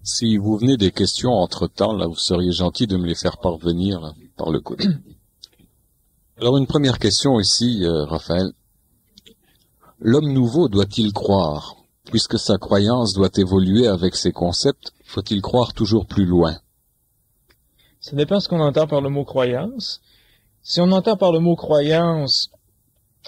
Si vous venez des questions entre-temps, là, vous seriez gentil de me les faire parvenir là, par le coude. Alors, une première question ici, Raphaël. L'homme nouveau doit-il croire? Puisque sa croyance doit évoluer avec ses concepts, faut-il croire toujours plus loin? Ça dépend de ce qu'on entend par le mot croyance. Si on entend par le mot croyance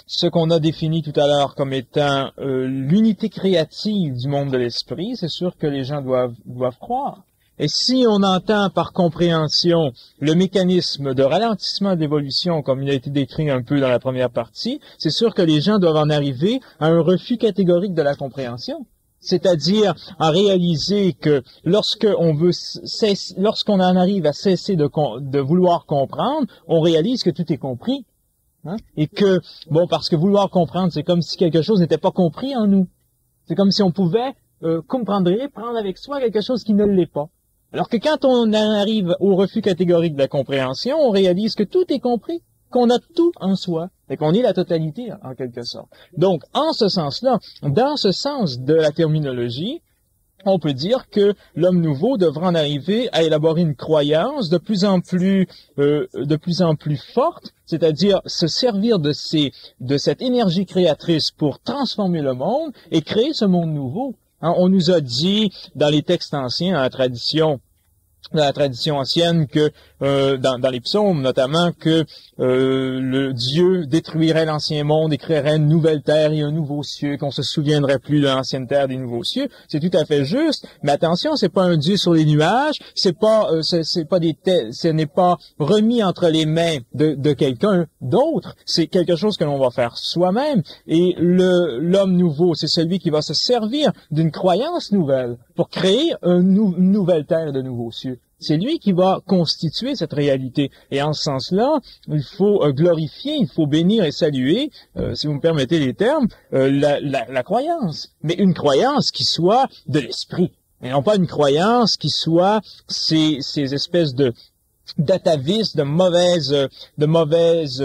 ce qu'on a défini tout à l'heure comme étant l'unité créative du monde de l'esprit, c'est sûr que les gens doivent croire. Et si on entend par compréhension le mécanisme de ralentissement de l'évolution, comme il a été décrit un peu dans la première partie, c'est sûr que les gens doivent en arriver à un refus catégorique de la compréhension. C'est-à-dire à réaliser que lorsqu'on en arrive à cesser de vouloir comprendre, on réalise que tout est compris. Hein? Et que, parce que vouloir comprendre, c'est comme si quelque chose n'était pas compris en nous. C'est comme si on pouvait prendre avec soi quelque chose qui ne l'est pas. Alors que quand on arrive au refus catégorique de la compréhension, on réalise que tout est compris, qu'on a tout en soi, et qu'on est la totalité en quelque sorte. Donc, en ce sens-là, dans ce sens de la terminologie, on peut dire que l'homme nouveau devra en arriver à élaborer une croyance de plus en plus forte, c'est-à-dire se servir de cette énergie créatrice pour transformer le monde et créer ce monde nouveau. Hein, on nous a dit dans les textes anciens, dans la tradition ancienne, que dans les psaumes notamment, que le Dieu détruirait l'ancien monde et créerait une nouvelle terre et un nouveau cieux, qu'on se souviendrait plus de l'ancienne terre des nouveaux cieux. C'est tout à fait juste, mais attention, c'est pas un Dieu sur les nuages, ce n'est pas remis entre les mains de quelqu'un d'autre, c'est quelque chose que l'on va faire soi-même. Et l'homme nouveau, c'est celui qui va se servir d'une croyance nouvelle pour créer une nouvelle terre et de nouveaux cieux. C'est lui qui va constituer cette réalité. Et en ce sens-là, il faut glorifier, il faut bénir et saluer, si vous me permettez les termes, la croyance. Mais une croyance qui soit de l'esprit. Et non pas une croyance qui soit ces espèces d'atavisme, de mauvaise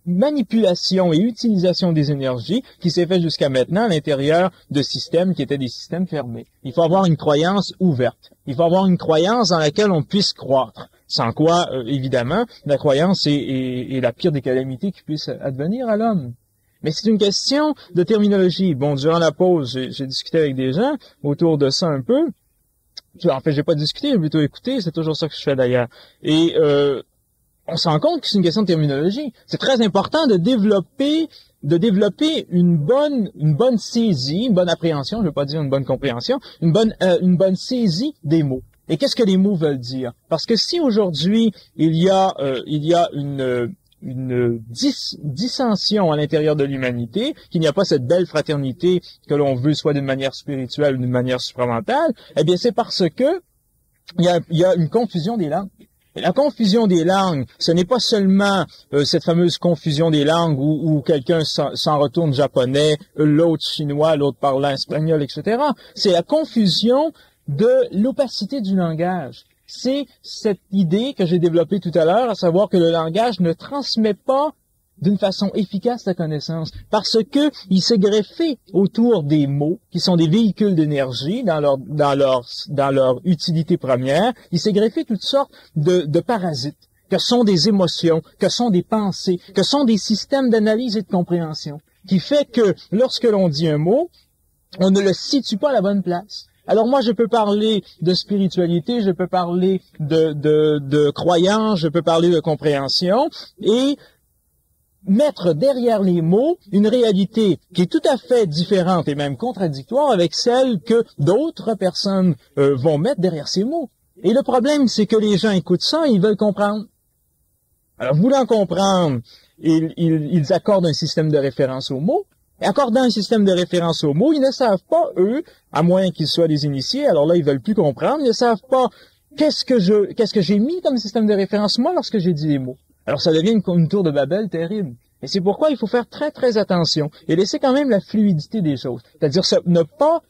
manipulation et utilisation des énergies qui s'est fait jusqu'à maintenant à l'intérieur de systèmes qui étaient des systèmes fermés. Il faut avoir une croyance ouverte. Il faut avoir une croyance dans laquelle on puisse croître. Sans quoi, évidemment, la croyance est la pire des calamités qui puisse advenir à l'homme. Mais c'est une question de terminologie. Bon, durant la pause, j'ai discuté avec des gens autour de ça un peu. En fait, j'ai pas discuté, j'ai plutôt écouté, c'est toujours ça que je fais d'ailleurs. Et on se rend compte que c'est une question de terminologie. C'est très important de développer une bonne saisie, une bonne appréhension, je ne veux pas dire une bonne compréhension, une bonne saisie des mots. Et qu'est-ce que les mots veulent dire? Parce que si aujourd'hui il y a une dissension à l'intérieur de l'humanité, qu'il n'y a pas cette belle fraternité que l'on veut soit d'une manière spirituelle ou d'une manière supramentale, eh bien c'est parce que il y a une confusion des langues. Et la confusion des langues, ce n'est pas seulement cette fameuse confusion des langues où quelqu'un s'en retourne japonais, l'autre chinois, l'autre parlant espagnol, etc. C'est la confusion de l'opacité du langage. C'est cette idée que j'ai développée tout à l'heure, à savoir que le langage ne transmet pas d'une façon efficace la connaissance, parce que il s'est greffé autour des mots, qui sont des véhicules d'énergie dans leur utilité première, il s'est greffé toutes sortes de parasites, que sont des émotions, que sont des pensées, que sont des systèmes d'analyse et de compréhension, qui fait que lorsque l'on dit un mot, on ne le situe pas à la bonne place. Alors moi, je peux parler de spiritualité, je peux parler de croyance, je peux parler de compréhension, et mettre derrière les mots une réalité qui est tout à fait différente et même contradictoire avec celle que d'autres personnes vont mettre derrière ces mots. Et le problème, c'est que les gens écoutent ça et ils veulent comprendre. Alors, voulant comprendre, ils accordent un système de référence aux mots. Et accordant un système de référence aux mots, ils ne savent pas, eux, à moins qu'ils soient des initiés, alors là, ils veulent plus comprendre, ils ne savent pas qu'est-ce que j'ai mis comme système de référence, moi, lorsque j'ai dit les mots. Alors, ça devient une tour de Babel terrible. Et c'est pourquoi il faut faire très, très attention et laisser quand même la fluidité des choses. C'est-à-dire ne pas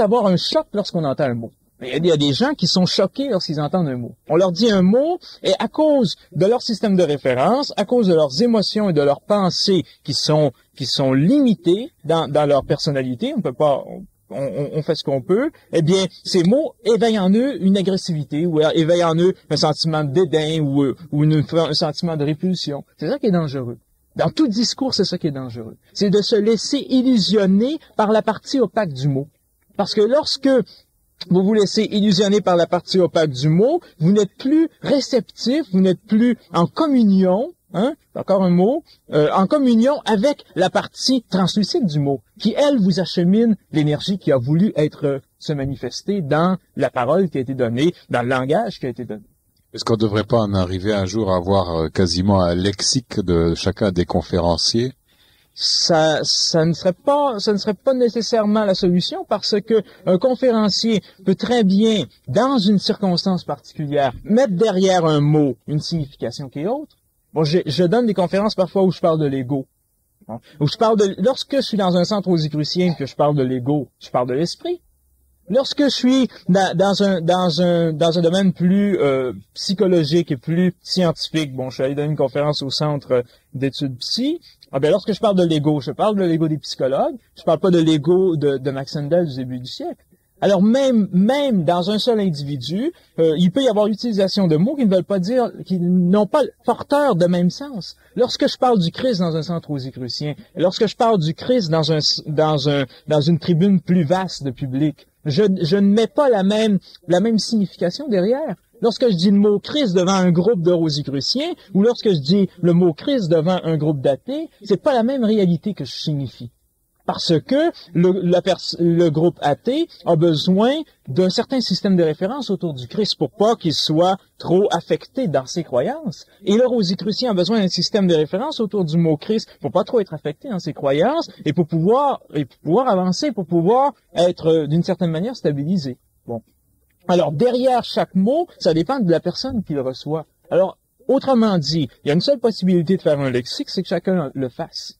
avoir un choc lorsqu'on entend un mot. Il y a des gens qui sont choqués lorsqu'ils entendent un mot. On leur dit un mot et à cause de leur système de référence, à cause de leurs émotions et de leurs pensées qui sont limitées dans leur personnalité, on fait ce qu'on peut, eh bien, ces mots éveillent en eux une agressivité, ou éveillent en eux un sentiment de dédain, ou un sentiment de répulsion. C'est ça qui est dangereux. Dans tout discours, c'est ça qui est dangereux. C'est de se laisser illusionner par la partie opaque du mot. Parce que lorsque vous vous laissez illusionner par la partie opaque du mot, vous n'êtes plus réceptif, vous n'êtes plus en communion, encore un mot, en communion avec la partie translucide du mot, qui, elle, vous achemine l'énergie qui a voulu se manifester dans la parole qui a été donnée, dans le langage qui a été donné. Est-ce qu'on ne devrait pas en arriver un jour à avoir quasiment un lexique de chacun des conférenciers? Ça ne serait pas nécessairement la solution, parce que un conférencier peut très bien, dans une circonstance particulière, mettre derrière un mot une signification qui est autre. Bon, je donne des conférences parfois où je parle de l'ego. Où lorsque je suis dans un centre rosicrucien que je parle de l'ego, je parle de l'esprit. Lorsque je suis dans un domaine plus psychologique et plus scientifique, bon, je suis allé donner une conférence au centre d'études psy. Lorsque je parle de l'ego, je parle de l'ego des psychologues. Je parle pas de l'ego de Max Handel du début du siècle. Alors même dans un seul individu, il peut y avoir l'utilisation de mots qui ne veulent pas dire, qui n'ont pas porteur de même sens. Lorsque je parle du Christ dans un centre rosicrucien, lorsque je parle du Christ dans une tribune plus vaste de public, je ne mets pas la même signification derrière. Lorsque je dis le mot Christ devant un groupe de rosicruciens, ou lorsque je dis le mot Christ devant un groupe d'athées, c'est pas la même réalité que je signifie. Parce que le groupe athée a besoin d'un certain système de référence autour du Christ pour pas qu'il soit trop affecté dans ses croyances. Et le rosicrucien a besoin d'un système de référence autour du mot Christ pour pas trop être affecté dans ses croyances et pour pouvoir avancer, pour pouvoir être d'une certaine manière stabilisé. Bon. Alors, derrière chaque mot, ça dépend de la personne qui le reçoit. Alors, autrement dit, il y a une seule possibilité de faire un lexique, c'est que chacun le fasse.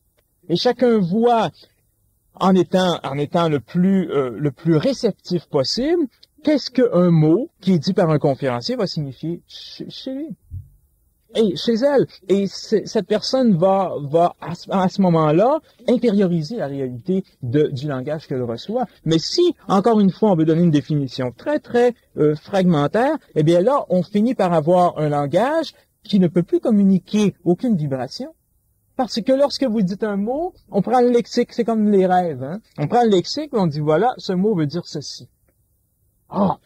Et chacun voit, en étant le plus réceptif possible, qu'est-ce qu'un mot qui est dit par un conférencier va signifier chez lui. Et chez elle. Et cette personne va à ce moment-là intérioriser la réalité du langage qu'elle reçoit. Mais si, encore une fois, on veut donner une définition très, très fragmentaire, eh bien là, on finit par avoir un langage qui ne peut plus communiquer aucune vibration. Parce que lorsque vous dites un mot, on prend le lexique, c'est comme les rêves. On prend le lexique et on dit, voilà, ce mot veut dire ceci.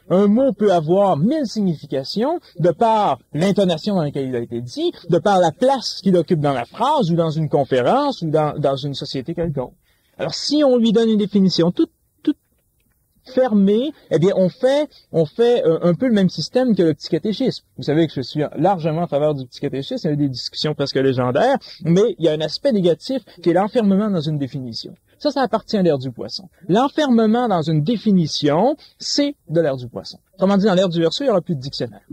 Un mot peut avoir 1000 significations de par l'intonation dans laquelle il a été dit, de par la place qu'il occupe dans la phrase ou dans une conférence ou dans une société quelconque. Alors, si on lui donne une définition toute fermée, eh bien, on fait un peu le même système que le petit catéchisme. Vous savez que je suis largement en faveur du petit catéchisme, il y a eu des discussions presque légendaires, mais il y a un aspect négatif qui est l'enfermement dans une définition. Ça appartient à l'ère du poisson. L'enfermement dans une définition, c'est de l'ère du poisson. Autrement dit, dans l'ère du Verseau, il n'y aura plus de dictionnaire.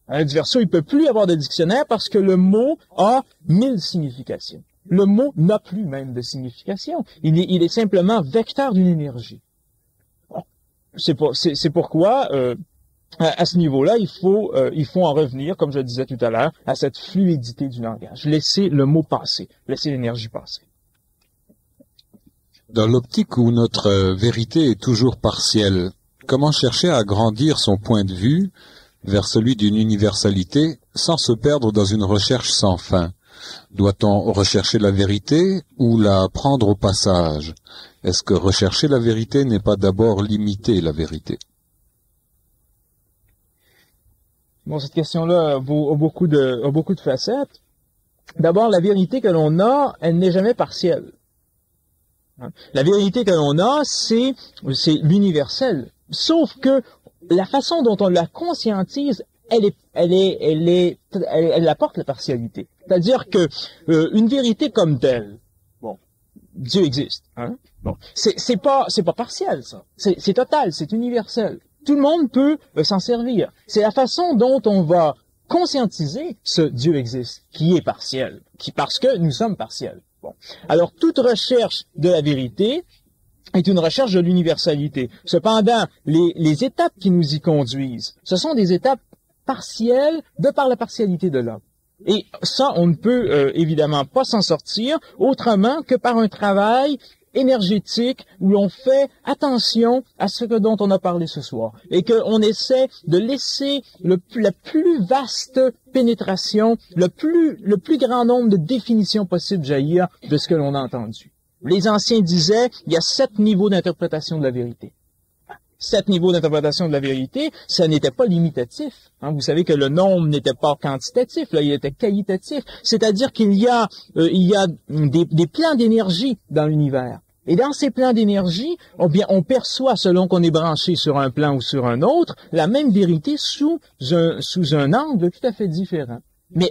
Dans l'ère du Verseau, il ne peut plus y avoir de dictionnaire parce que le mot a 1000 significations. Le mot n'a plus même de signification. Il est simplement vecteur d'une énergie. C'est pourquoi, à ce niveau-là, il faut en revenir, comme je le disais tout à l'heure, à cette fluidité du langage. Laisser le mot passer, laisser l'énergie passer. Dans l'optique où notre vérité est toujours partielle, comment chercher à agrandir son point de vue vers celui d'une universalité sans se perdre dans une recherche sans fin? Doit-on rechercher la vérité ou la prendre au passage? Est-ce que rechercher la vérité n'est pas d'abord limiter la vérité? Bon, cette question-là a beaucoup de facettes. D'abord, la vérité que l'on a, elle n'est jamais partielle. La vérité que l'on a, c'est l'universel. Sauf que la façon dont on la conscientise, elle apporte la partialité. C'est-à-dire que une vérité comme telle, bon, Dieu existe, bon, c'est pas partiel, ça. C'est total, c'est universel. Tout le monde peut s'en servir. C'est la façon dont on va conscientiser ce Dieu existe, qui est partiel, parce que nous sommes partiels. Bon. Alors, toute recherche de la vérité est une recherche de l'universalité. Cependant, les étapes qui nous y conduisent, ce sont des étapes partielles de par la partialité de l'homme. Et ça, on ne peut évidemment pas s'en sortir autrement que par un travail énergétique où l'on fait attention à ce dont on a parlé ce soir et qu'on essaie de laisser la plus vaste pénétration, le plus grand nombre de définitions possibles jaillir de ce que l'on a entendu. Les anciens disaient, il y a 7 niveaux d'interprétation de la vérité. 7 niveaux d'interprétation de la vérité, ça n'était pas limitatif. Hein. Vous savez que le nombre n'était pas quantitatif, là, il était qualitatif. C'est-à-dire qu'il y a des plans d'énergie dans l'univers. Et dans ces plans d'énergie, on perçoit, selon qu'on est branché sur un plan ou sur un autre, la même vérité sous un angle tout à fait différent. Mais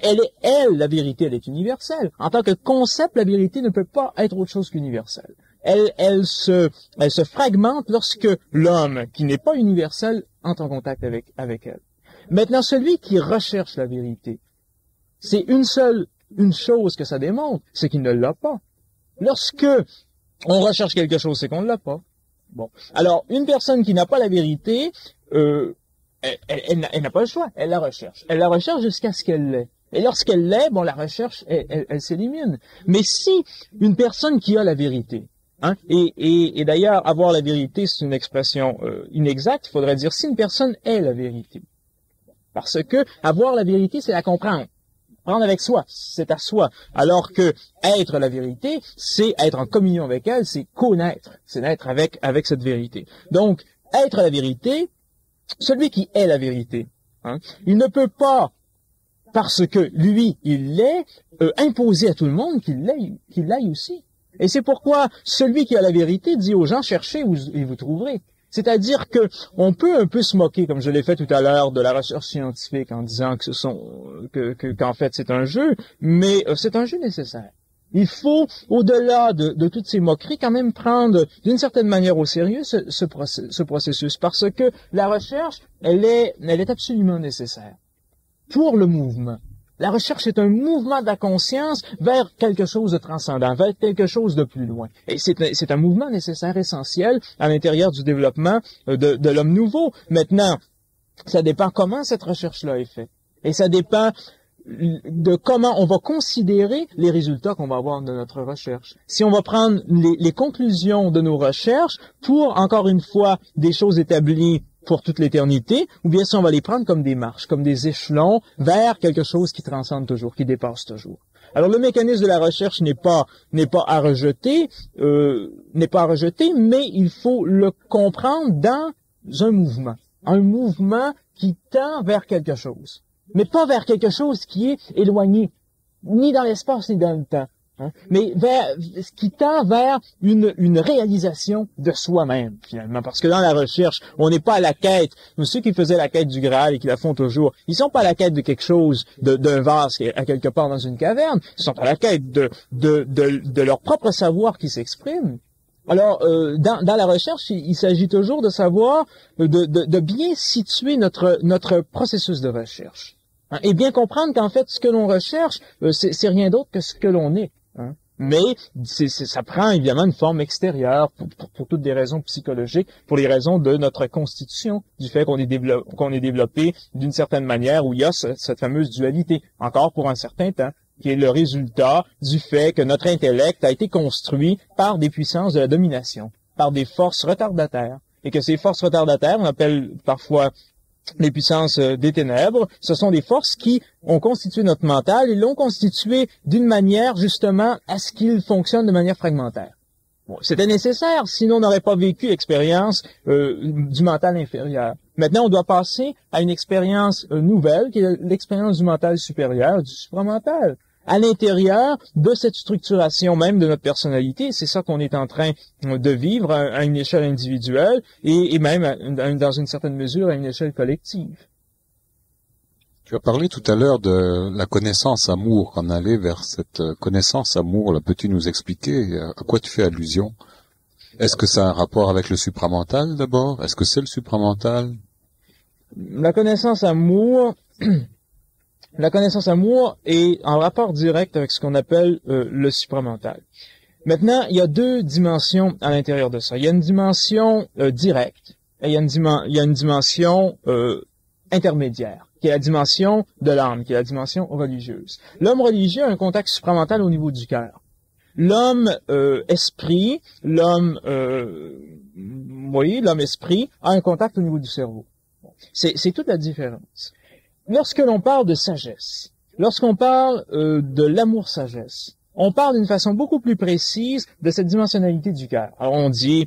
la vérité, elle est universelle. En tant que concept, la vérité ne peut pas être autre chose qu'universelle. Elle se fragmente lorsque l'homme, qui n'est pas universel, entre en contact avec elle. Maintenant, celui qui recherche la vérité, c'est une chose que ça démontre, c'est qu'il ne l'a pas. Lorsque on recherche quelque chose, c'est qu'on ne l'a pas. Bon. Alors, une personne qui n'a pas la vérité, elle n'a pas le choix, elle la recherche. Elle la recherche jusqu'à ce qu'elle l'ait. Et lorsqu'elle l'est, bon, la recherche, elle s'élimine. Mais si une personne qui a la vérité, hein, et d'ailleurs, avoir la vérité, c'est une expression inexacte, il faudrait dire si une personne est la vérité. Parce que avoir la vérité, c'est la comprendre. Prendre avec soi, c'est à soi. Alors que être la vérité, c'est être en communion avec elle, c'est connaître, c'est naître avec cette vérité. Donc, être la vérité, celui qui est la vérité, hein, il ne peut pas, parce que lui, il l'est, imposer à tout le monde qu'il l'aille aussi. Et c'est pourquoi celui qui a la vérité dit aux gens, cherchez et vous trouverez. C'est-à-dire que on peut un peu se moquer, comme je l'ai fait tout à l'heure, de la recherche scientifique en disant qu'en fait c'est un jeu, mais c'est un jeu nécessaire. Il faut, au-delà de toutes ces moqueries, quand même prendre d'une certaine manière au sérieux ce processus, parce que la recherche, elle est absolument nécessaire pour le mouvement. La recherche est un mouvement de la conscience vers quelque chose de transcendant, vers quelque chose de plus loin. Et c'est un mouvement nécessaire, essentiel, à l'intérieur du développement de l'homme nouveau. Maintenant, ça dépend comment cette recherche-là est faite. Et ça dépend de comment on va considérer les résultats qu'on va avoir de notre recherche. Si on va prendre les conclusions de nos recherches pour, encore une fois, des choses établies pour toute l'éternité, ou bien si on va les prendre comme des marches, comme des échelons vers quelque chose qui transcende toujours, qui dépasse toujours. Alors le mécanisme de la recherche n'est pas à rejeter, mais il faut le comprendre dans un mouvement qui tend vers quelque chose, mais pas vers quelque chose qui est éloigné, ni dans l'espace ni dans le temps. Hein, mais ce qui tend vers une réalisation de soi-même, finalement. Parce que dans la recherche, on n'est pas à la quête. Ceux qui faisaient la quête du Graal et qui la font toujours, ils sont pas à la quête de quelque chose, d'un vase à quelque part dans une caverne. Ils sont à la quête de leur propre savoir qui s'exprime. Alors, dans la recherche, il s'agit toujours de savoir, de bien situer notre processus de recherche. Hein, et bien comprendre qu'en fait, ce que l'on recherche, c'est rien d'autre que ce que l'on est. Hein. Mais ça prend évidemment une forme extérieure pour toutes des raisons psychologiques, pour les raisons de notre constitution, du fait qu'on est développé d'une certaine manière où il y a cette fameuse dualité, encore pour un certain temps, qui est le résultat du fait que notre intellect a été construit par des puissances de la domination, par des forces retardataires, et que ces forces retardataires, on appelle parfois les puissances des ténèbres, ce sont des forces qui ont constitué notre mental et l'ont constitué d'une manière justement à ce qu'il fonctionne de manière fragmentaire. Bon, c'était nécessaire, sinon on n'aurait pas vécu l'expérience du mental inférieur. Maintenant, on doit passer à une expérience nouvelle, qui est l'expérience du mental supérieur, du supramental. À l'intérieur de cette structuration même de notre personnalité, c'est ça qu'on est en train de vivre à une échelle individuelle et même dans une certaine mesure à une échelle collective. Tu as parlé tout à l'heure de la connaissance amour, qu'on allait vers cette connaissance amour. Là, peux-tu nous expliquer à quoi tu fais allusion? Est-ce que ça a un rapport avec le supramental d'abord? Est-ce que c'est le supramental? La connaissance amour... La connaissance amour est en rapport direct avec ce qu'on appelle le supramental. Maintenant, il y a deux dimensions à l'intérieur de ça. Il y a une dimension directe et il y a une dimension intermédiaire, qui est la dimension de l'âme, qui est la dimension religieuse. L'homme religieux a un contact supramental au niveau du cœur. L'homme esprit, l'homme esprit a un contact au niveau du cerveau. C'est toute la différence. Lorsque l'on parle de sagesse, lorsqu'on parle de l'amour-sagesse, on parle d'une façon beaucoup plus précise de cette dimensionnalité du cœur. Alors on dit,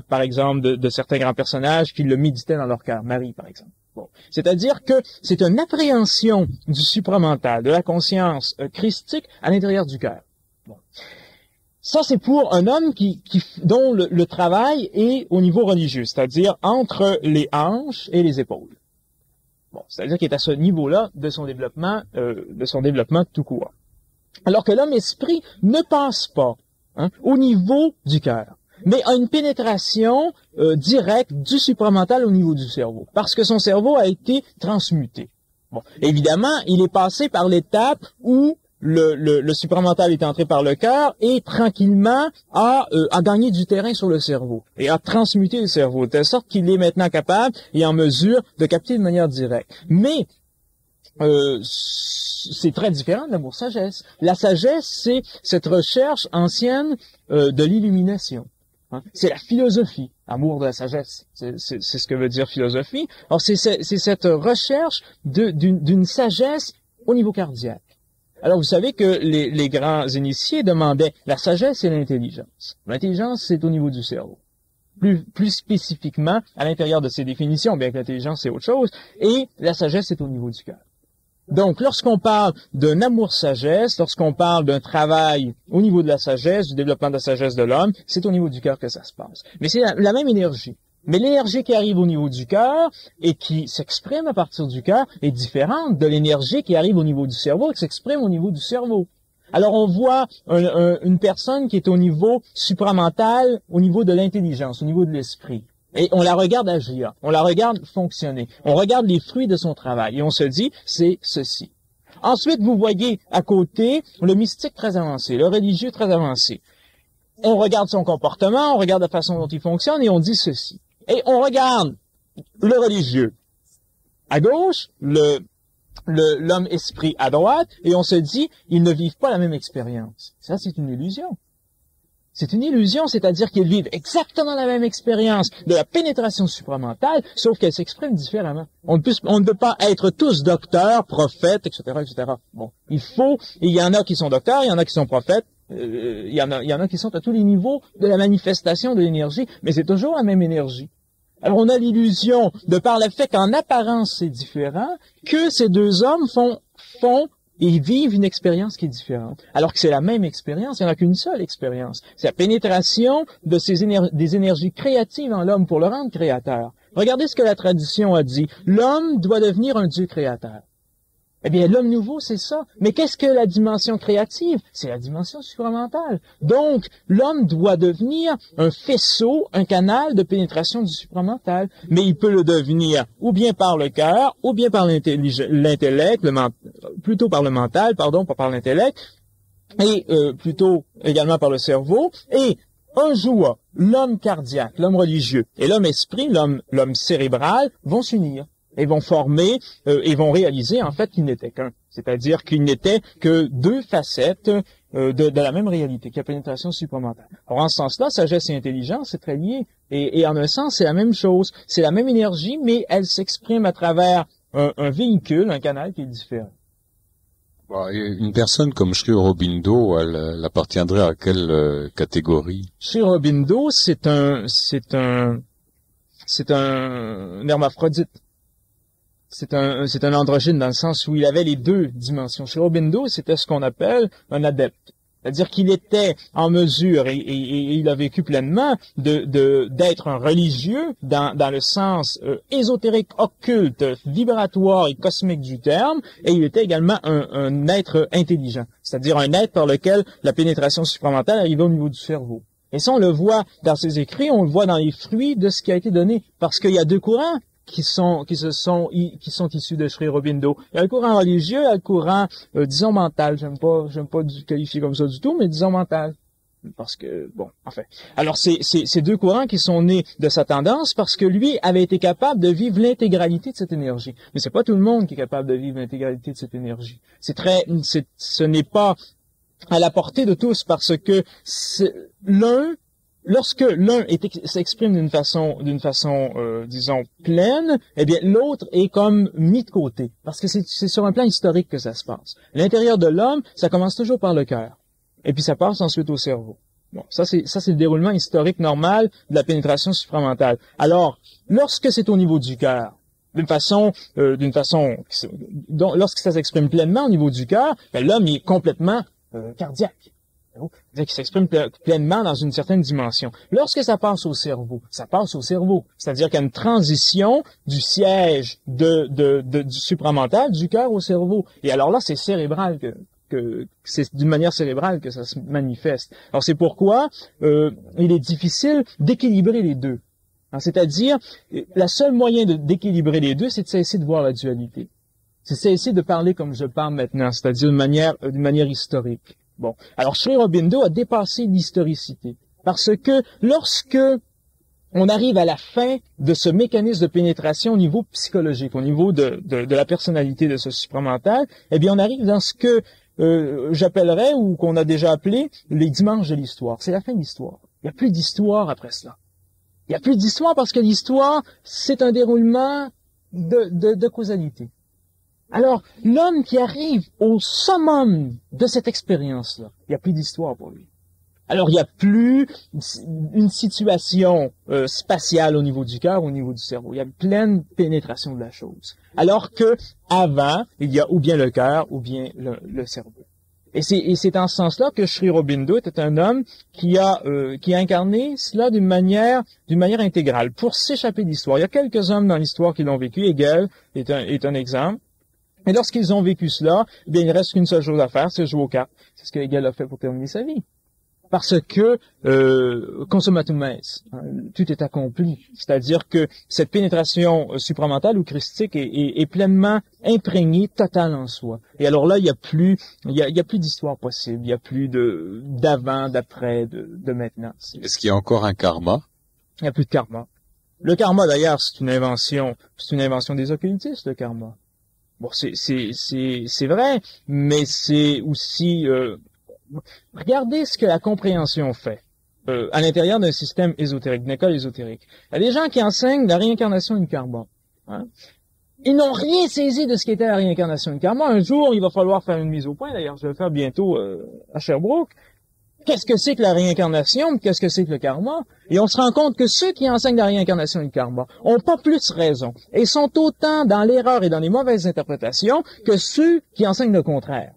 par exemple, de certains grands personnages qui le méditaient dans leur cœur. Marie, par exemple. Bon. C'est-à-dire que c'est une appréhension du supramental, de la conscience christique à l'intérieur du cœur. Bon. Ça, c'est pour un homme dont le travail est au niveau religieux, c'est-à-dire entre les hanches et les épaules. Bon, c'est-à-dire qu'il est à ce niveau-là de son développement tout court. Alors que l'homme esprit ne passe pas au niveau du cœur, mais a une pénétration directe du supramental au niveau du cerveau, parce que son cerveau a été transmuté. Bon, évidemment, il est passé par l'étape où le supramental est entré par le cœur et tranquillement a gagné du terrain sur le cerveau et a transmuté le cerveau de telle sorte qu'il est maintenant capable et en mesure de capter de manière directe. Mais c'est très différent de l'amour-sagesse. La sagesse, c'est cette recherche ancienne de l'illumination. C'est la philosophie, amour de la sagesse. C'est ce que veut dire philosophie. Alors c'est cette recherche d'une sagesse au niveau cardiaque. Alors, vous savez que les grands initiés demandaient la sagesse et l'intelligence. L'intelligence, c'est au niveau du cerveau. Plus spécifiquement, à l'intérieur de ces définitions, bien que l'intelligence, c'est autre chose, et la sagesse, c'est au niveau du cœur. Donc, lorsqu'on parle d'un amour-sagesse, lorsqu'on parle d'un travail au niveau de la sagesse, du développement de la sagesse de l'homme, c'est au niveau du cœur que ça se passe. Mais c'est la même énergie. Mais l'énergie qui arrive au niveau du cœur et qui s'exprime à partir du cœur est différente de l'énergie qui arrive au niveau du cerveau et qui s'exprime au niveau du cerveau. Alors on voit une personne qui est au niveau supramental, au niveau de l'intelligence, au niveau de l'esprit. Et on la regarde agir, on la regarde fonctionner, on regarde les fruits de son travail et on se dit, c'est ceci. Ensuite, vous voyez à côté le mystique très avancé, le religieux très avancé. On regarde son comportement, on regarde la façon dont il fonctionne et on dit ceci. Et on regarde le religieux à gauche, l'homme esprit à droite, et on se dit, ils ne vivent pas la même expérience. Ça, c'est une illusion. C'est une illusion, c'est-à-dire qu'ils vivent exactement la même expérience de la pénétration supramentale, sauf qu'elle s'exprime différemment. On ne peut pas être tous docteurs, prophètes, etc., etc. Bon, il y en a qui sont docteurs, il y en a qui sont prophètes, il y en a qui sont à tous les niveaux de la manifestation de l'énergie, mais c'est toujours la même énergie. Alors on a l'illusion, de par le fait qu'en apparence c'est différent, que ces deux hommes font et vivent une expérience qui est différente. Alors que c'est la même expérience, il n'y en a qu'une seule expérience. C'est la pénétration de des énergies créatives en l'homme pour le rendre créateur. Regardez ce que la tradition a dit. L'homme doit devenir un Dieu créateur. Eh bien, l'homme nouveau, c'est ça. Mais qu'est-ce que la dimension créative? C'est la dimension supramentale. Donc, l'homme doit devenir un faisceau, un canal de pénétration du supramental. Mais il peut le devenir ou bien par le cœur, ou bien par l'intellect, plutôt par le mental, pardon, pas par l'intellect, et plutôt également par le cerveau. Et un jour, l'homme cardiaque, l'homme religieux, et l'homme esprit, l'homme cérébral, vont s'unir. Et vont former et vont réaliser en fait qu'ils n'étaient qu'un. C'est-à-dire qu'ils n'étaient que deux facettes de la même réalité, qui est la pénétration supramentale. Alors en ce sens-là, sagesse et intelligence, c'est très lié. Et en un sens, c'est la même chose. C'est la même énergie, mais elle s'exprime à travers un véhicule, un canal qui est différent. Une personne comme Sri Aurobindo, elle appartiendrait à quelle catégorie? Sri Aurobindo, c'est un hermaphrodite. C'est un androgyne dans le sens où il avait les deux dimensions. Sri Aurobindo, c'était ce qu'on appelle un adepte. C'est-à-dire qu'il était en mesure, et il a vécu pleinement, d'être un religieux dans le sens ésotérique, occulte, vibratoire et cosmique du terme, et il était également un être intelligent. C'est-à-dire un être par lequel la pénétration supramentale arrivait au niveau du cerveau. Et ça, on le voit dans ses écrits, on le voit dans les fruits de ce qui a été donné. Parce qu'il y a deux courants qui sont issus de Sri Aurobindo. Il y a le courant religieux, il y a le courant, disons, mental. J'aime pas qualifier comme ça du tout, mais disons mental. Parce que, bon, enfin. Alors, c'est deux courants qui sont nés de sa tendance parce que lui avait été capable de vivre l'intégralité de cette énergie. Mais c'est pas tout le monde qui est capable de vivre l'intégralité de cette énergie. Ce n'est pas à la portée de tous, parce que lorsque l'un s'exprime d'une façon, disons, pleine, eh bien, l'autre est comme mis de côté. Parce que c'est sur un plan historique que ça se passe. L'intérieur de l'homme, ça commence toujours par le cœur. Et puis ça passe ensuite au cerveau. Bon, ça c'est le déroulement historique normal de la pénétration supramentale. Alors, lorsque c'est au niveau du cœur, lorsque ça s'exprime pleinement au niveau du cœur, ben, l'homme il est complètement cardiaque. C'est-à-dire qu'il s'exprime pleinement dans une certaine dimension. Lorsque ça passe au cerveau, ça passe au cerveau. C'est-à-dire qu'il y a une transition du siège du supramental, du cœur au cerveau. Et alors là, c'est cérébral c'est d'une manière cérébrale que ça se manifeste. Alors c'est pourquoi il est difficile d'équilibrer les deux. C'est-à-dire, la seule moyen d'équilibrer les deux, c'est de cesser de voir la dualité. C'est de cesser de parler comme je parle maintenant, c'est-à-dire d'une manière historique. Bon, alors Sri Aurobindo a dépassé l'historicité, parce que lorsque on arrive à la fin de ce mécanisme de pénétration au niveau psychologique, au niveau de la personnalité de ce supramental, eh bien on arrive dans ce que j'appellerais, ou qu'on a déjà appelé, les dimanches de l'histoire. C'est la fin de l'histoire. Il n'y a plus d'histoire après cela. Il n'y a plus d'histoire parce que l'histoire, c'est un déroulement de causalité. Alors, l'homme qui arrive au summum de cette expérience-là, il n'y a plus d'histoire pour lui. Alors, il n'y a plus une situation spatiale au niveau du cœur, au niveau du cerveau. Il y a une pleine pénétration de la chose. Alors que avant, il y a ou bien le cœur ou bien le cerveau. Et c'est en ce sens-là que Sri Aurobindo était un homme qui a incarné cela d'une manière intégrale, pour s'échapper de l'histoire. Il y a quelques hommes dans l'histoire qui l'ont vécu. Hegel est un exemple. Et lorsqu'ils ont vécu cela, eh bien, il ne reste qu'une seule chose à faire, c'est jouer aux cartes. C'est ce que Hegel a fait pour terminer sa vie. Parce que consummatum est, tout est accompli. C'est-à-dire que cette pénétration supramentale ou christique est pleinement imprégnée, totale en soi. Et alors là, il y a plus d'histoire possible. Il y a plus d'avant, d'après, de maintenant. Est-ce qu'il y a encore un karma? Il n'y a plus de karma. Le karma, d'ailleurs, c'est une invention des occultistes, le karma. Bon, c'est vrai, mais c'est aussi regardez ce que la compréhension fait à l'intérieur d'un système ésotérique, d'une école ésotérique. Il y a des gens qui enseignent la réincarnation du karma. Hein? Ils n'ont rien saisi de ce qu'était la réincarnation du karma. Un jour, il va falloir faire une mise au point. D'ailleurs, je vais le faire bientôt à Sherbrooke. Qu'est-ce que c'est que la réincarnation? Qu'est-ce que c'est que le karma? Et on se rend compte que ceux qui enseignent la réincarnation du karma ont pas plus raison et sont autant dans l'erreur et dans les mauvaises interprétations que ceux qui enseignent le contraire.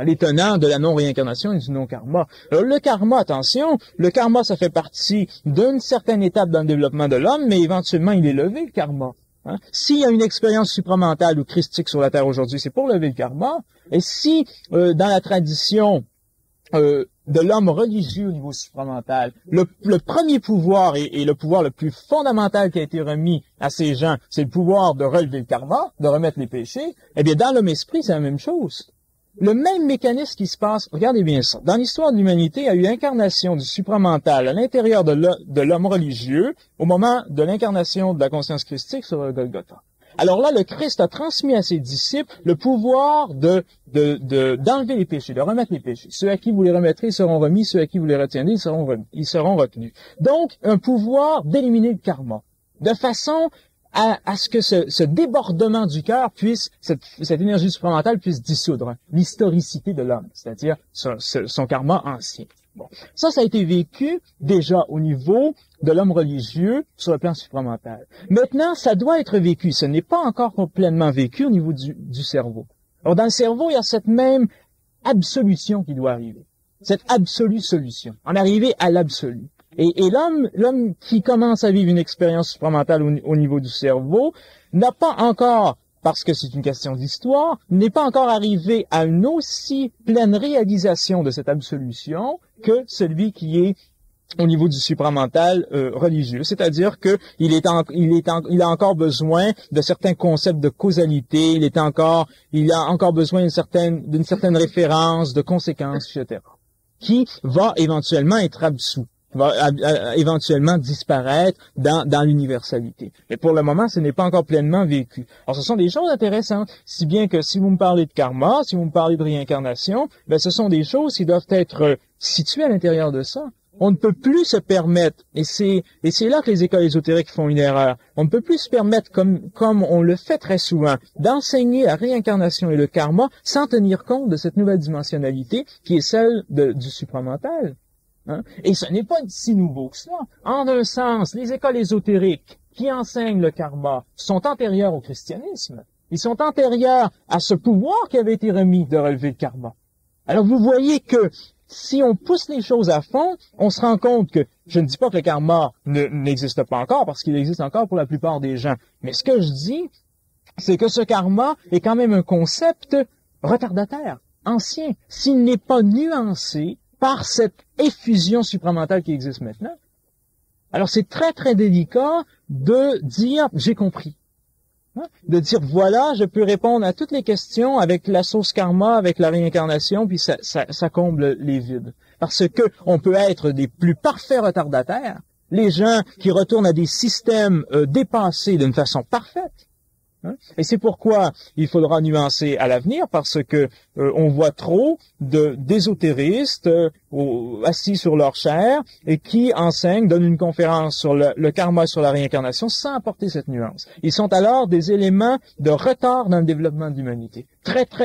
Les tenants de la non-réincarnation et du non-karma. Alors, le karma, attention, le karma, ça fait partie d'une certaine étape dans le développement de l'homme, mais éventuellement, il est levé, le karma. Hein? S'il y a une expérience supramentale ou christique sur la Terre aujourd'hui, c'est pour lever le karma. Et si, dans la tradition de l'homme religieux au niveau supramental, le premier pouvoir et le pouvoir le plus fondamental qui a été remis à ces gens, c'est le pouvoir de relever le karma, de remettre les péchés, eh bien, dans l'homme-esprit, c'est la même chose. Le même mécanisme qui se passe, regardez bien ça, dans l'histoire de l'humanité, il y a eu incarnation du supramental à l'intérieur de l'homme religieux au moment de l'incarnation de la conscience christique sur le Golgotha. Alors là, le Christ a transmis à ses disciples le pouvoir d'enlever les péchés, de remettre les péchés. Ceux à qui vous les remettrez seront remis, ceux à qui vous les retiendrez, ils seront retenus. Donc, un pouvoir d'éliminer le karma, de façon à ce que ce débordement du cœur puisse, cette énergie supramentale puisse dissoudre l'historicité de l'homme, c'est-à-dire son karma ancien. Bon. Ça a été vécu déjà au niveau de l'homme religieux sur le plan supramental. Maintenant, ça doit être vécu. Ce n'est pas encore pleinement vécu au niveau du cerveau. Alors, dans le cerveau, il y a cette même absolution qui doit arriver. Cette absolue solution. En arriver à l'absolu. Et l'homme qui commence à vivre une expérience supramentale au niveau du cerveau n'a pas encore, parce que c'est une question d'histoire, n'est pas encore arrivé à une aussi pleine réalisation de cette absolution que celui qui est au niveau du supramental religieux. C'est-à-dire que il a encore besoin de certains concepts de causalité, il a encore besoin d'une certaine référence, de conséquences, etc., qui va éventuellement être absous. va éventuellement disparaître dans l'universalité. Mais pour le moment, ce n'est pas encore pleinement vécu. Alors, ce sont des choses intéressantes, si bien que si vous me parlez de karma, si vous me parlez de réincarnation, ben, ce sont des choses qui doivent être situées à l'intérieur de ça. On ne peut plus se permettre, et c'est là que les écoles ésotériques font une erreur, on ne peut plus se permettre, comme on le fait très souvent, d'enseigner la réincarnation et le karma sans tenir compte de cette nouvelle dimensionnalité qui est celle du supramental. Hein? Et ce n'est pas si nouveau que cela. En un sens, les écoles ésotériques qui enseignent le karma sont antérieures au christianisme. Ils sont antérieurs à ce pouvoir qui avait été remis de relever le karma. Alors vous voyez que si on pousse les choses à fond, on se rend compte que, je ne dis pas que le karma n'existe pas encore, parce qu'il existe encore pour la plupart des gens, mais ce que je dis, c'est que ce karma est quand même un concept retardataire, ancien, s'il n'est pas nuancé par cette effusion supramentale qui existe maintenant. Alors c'est très très délicat de dire « j'ai compris ». De dire, voilà, je peux répondre à toutes les questions avec la sauce karma, avec la réincarnation, puis ça comble les vides. Parce que on peut être des plus parfaits retardataires, les gens qui retournent à des systèmes dépassés d'une façon parfaite. Et c'est pourquoi il faudra nuancer à l'avenir, parce que on voit trop d'ésotéristes assis sur leur chair et qui enseignent, donnent une conférence sur le karma, sur la réincarnation, sans apporter cette nuance. Ils sont alors des éléments de retard dans le développement de l'humanité.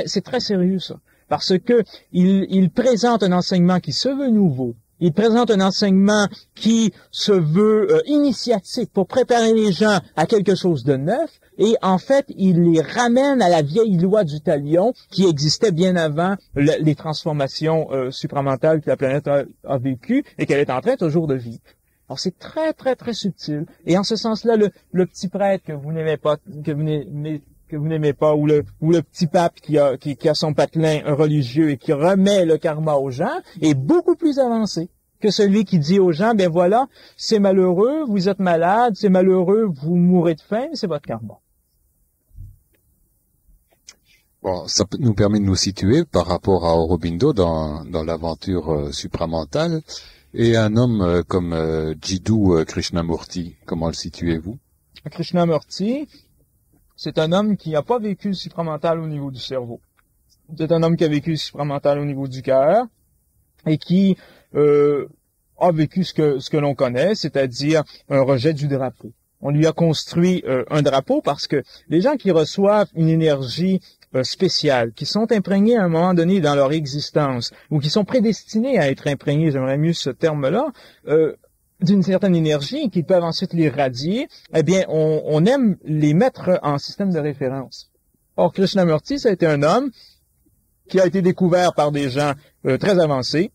C'est très sérieux ça, parce que ils présentent un enseignement qui se veut nouveau. Il présente un enseignement qui se veut initiatique pour préparer les gens à quelque chose de neuf, et en fait, il les ramène à la vieille loi du talion qui existait bien avant les transformations supramentales que la planète a vécues et qu'elle est en train toujours de vivre. Alors c'est très très très subtil, et en ce sens-là, le petit prêtre que vous n'aimez pas, que vous n'aimez pas, ou le petit pape qui a son patelin religieux et qui remet le karma aux gens, est beaucoup plus avancé que celui qui dit aux gens, ben voilà, c'est malheureux, vous êtes malade, c'est malheureux, vous mourrez de faim, c'est votre karma. Bon, ça nous permet de nous situer par rapport à Aurobindo dans l'aventure supramentale, et un homme comme Jiddu Krishnamurti, comment le situez-vous? Krishnamurti, c'est un homme qui n'a pas vécu le supramental au niveau du cerveau. C'est un homme qui a vécu le supramental au niveau du cœur et qui a vécu ce que l'on connaît, c'est-à-dire un rejet du drapeau. On lui a construit un drapeau parce que les gens qui reçoivent une énergie spéciale, qui sont imprégnés à un moment donné dans leur existence, ou qui sont prédestinés à être imprégnés, j'aimerais mieux ce terme-là, d'une certaine énergie, qui peuvent ensuite les radier, eh bien, on aime les mettre en système de référence. Or, Krishnamurti, ça a été un homme qui a été découvert par des gens très avancés,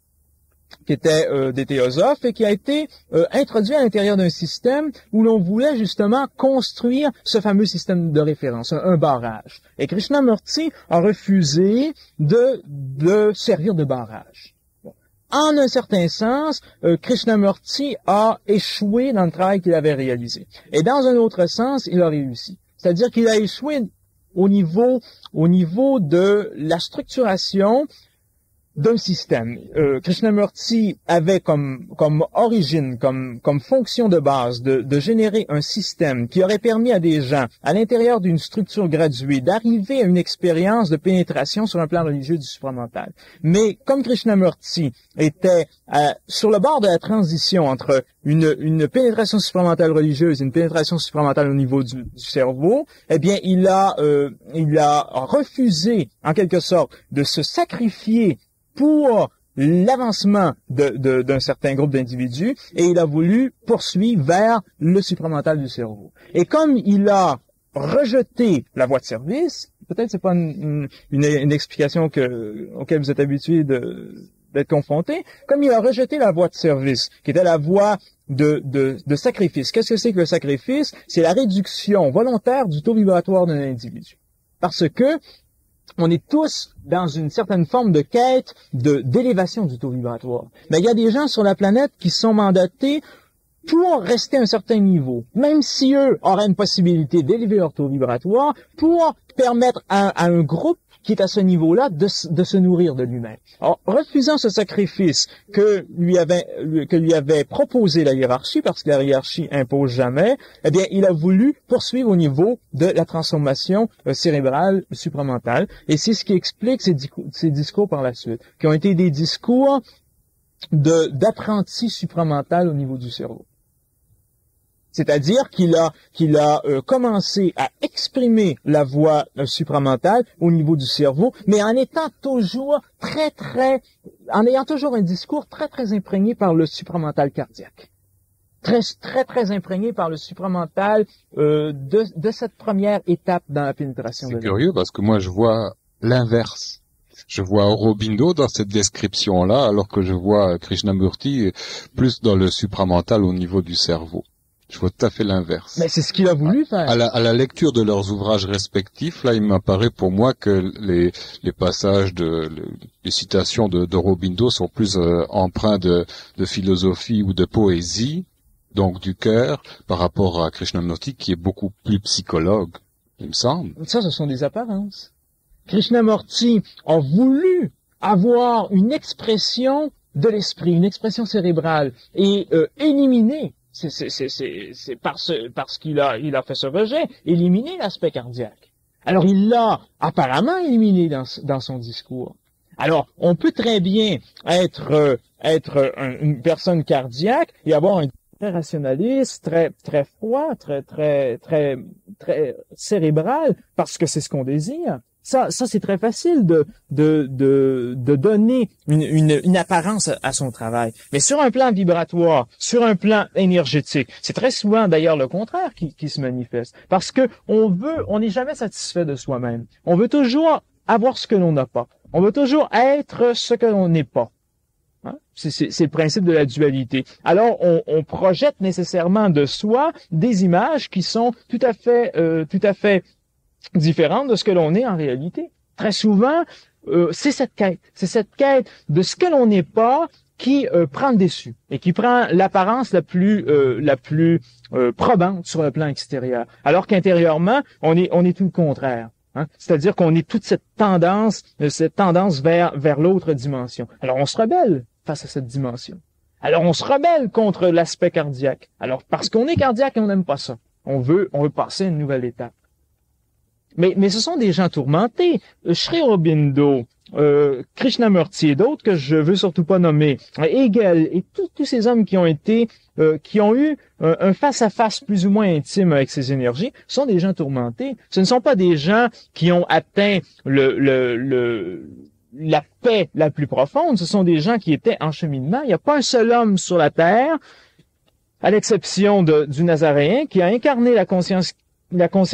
qui étaient des théosophes, et qui a été introduit à l'intérieur d'un système où l'on voulait justement construire ce fameux système de référence, un barrage. Et Krishnamurti a refusé de servir de barrage. En un certain sens, Krishnamurti a échoué dans le travail qu'il avait réalisé. Et dans un autre sens, il a réussi. C'est-à-dire qu'il a échoué au niveau de la structuration d'un système. Krishnamurti avait comme origine, comme fonction de base de générer un système qui aurait permis à des gens, à l'intérieur d'une structure graduée, d'arriver à une expérience de pénétration sur un plan religieux du supramental. Mais comme Krishnamurti était sur le bord de la transition entre une pénétration supramentale religieuse et une pénétration supramentale au niveau du cerveau, eh bien, il a refusé, en quelque sorte, de se sacrifier pour l'avancement d'un certain groupe d'individus, et il a voulu poursuivre vers le supramental du cerveau. Et comme il a rejeté la voie de service, peut-être c'est pas une explication auquel vous êtes habitué d'être confronté, comme il a rejeté la voie de service, qui était la voie de sacrifice. Qu'est-ce que c'est que le sacrifice? C'est la réduction volontaire du taux vibratoire d'un individu. Parce que on est tous dans une certaine forme de quête d'élévation du taux vibratoire. Mais il y a des gens sur la planète qui sont mandatés pour rester à un certain niveau, même si eux auraient une possibilité d'élever leur taux vibratoire, pour permettre à un groupe qui est à ce niveau-là de se nourrir de lui-même. Alors, refusant ce sacrifice que lui avait proposé la hiérarchie, parce que la hiérarchie impose jamais, eh bien, il a voulu poursuivre au niveau de la transformation cérébrale supramentale. Et c'est ce qui explique ces discours par la suite, qui ont été des discours d'apprenti supramental au niveau du cerveau. C'est-à-dire qu'il a commencé à exprimer la voix supramentale au niveau du cerveau, mais en étant toujours en ayant toujours un discours très imprégné par le supramental cardiaque. Très imprégné par le supramental de cette première étape dans la pénétration. C'est curieux parce que moi je vois l'inverse. Je vois Aurobindo dans cette description-là, alors que je vois Krishnamurti plus dans le supramental au niveau du cerveau. Je vois tout à fait l'inverse. Mais c'est ce qu'il a voulu faire. À la lecture de leurs ouvrages respectifs, là, il m'apparaît pour moi que les passages les citations d'Aurobindo sont plus empreints de philosophie ou de poésie, donc du cœur, par rapport à Krishnamurti, qui est beaucoup plus psychologue, il me semble. Ça, ce sont des apparences. Krishnamurti a voulu avoir une expression de l'esprit, une expression cérébrale, et éliminer. C'est parce qu'il a fait ce rejet, éliminer l'aspect cardiaque. Alors il l'a apparemment éliminé dans son discours. Alors on peut très bien être une personne cardiaque et avoir un très rationaliste, très froid, très cérébral, parce que c'est ce qu'on désire. Ça c'est très facile de donner une apparence à son travail. Mais sur un plan vibratoire, sur un plan énergétique, c'est très souvent d'ailleurs le contraire qui se manifeste. Parce que on n'est jamais satisfait de soi-même. On veut toujours avoir ce que l'on n'a pas. On veut toujours être ce que l'on n'est pas. Hein? C'est le principe de la dualité. Alors, on projette nécessairement de soi des images qui sont tout à fait différente de ce que l'on est en réalité. Très souvent, c'est cette quête de ce que l'on n'est pas qui prend le dessus et qui prend l'apparence la plus probante sur le plan extérieur, alors qu'intérieurement, on est tout le contraire. Hein? C'est-à-dire qu'on est toute cette tendance vers l'autre dimension. Alors on se rebelle face à cette dimension. Alors on se rebelle contre l'aspect cardiaque. Alors parce qu'on est cardiaque et on n'aime pas ça. On veut passer à une nouvelle étape. Mais ce sont des gens tourmentés. Sri Aurobindo, Krishnamurti et d'autres que je veux surtout pas nommer, Hegel et tous ces hommes qui ont eu un face-à-face plus ou moins intime avec ces énergies, sont des gens tourmentés. Ce ne sont pas des gens qui ont atteint la paix la plus profonde. Ce sont des gens qui étaient en cheminement. Il n'y a pas un seul homme sur la terre, à l'exception du Nazaréen, qui a incarné la conscience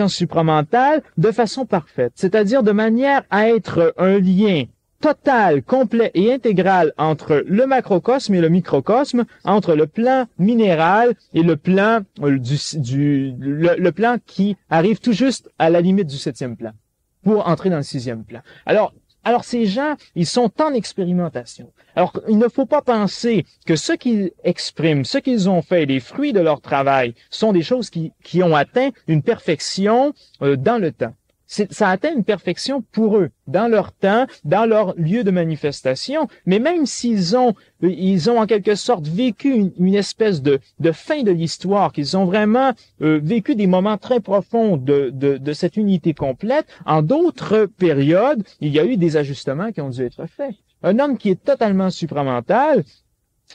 supramentale de façon parfaite, c'est-à-dire de manière à être un lien total, complet et intégral entre le macrocosme et le microcosme, entre le plan minéral et le plan le plan qui arrive tout juste à la limite du 7e plan pour entrer dans le 6e plan. Alors ces gens, ils sont en expérimentation. Alors il ne faut pas penser que ce qu'ils expriment, ce qu'ils ont fait, les fruits de leur travail, sont des choses qui ont atteint une perfection dans le temps. Ça atteint une perfection pour eux, dans leur temps, dans leur lieu de manifestation, mais même s'ils ont en quelque sorte vécu une espèce de fin de l'histoire, qu'ils ont vraiment vécu des moments très profonds de cette unité complète, en d'autres périodes, il y a eu des ajustements qui ont dû être faits. Un homme qui est totalement supramental,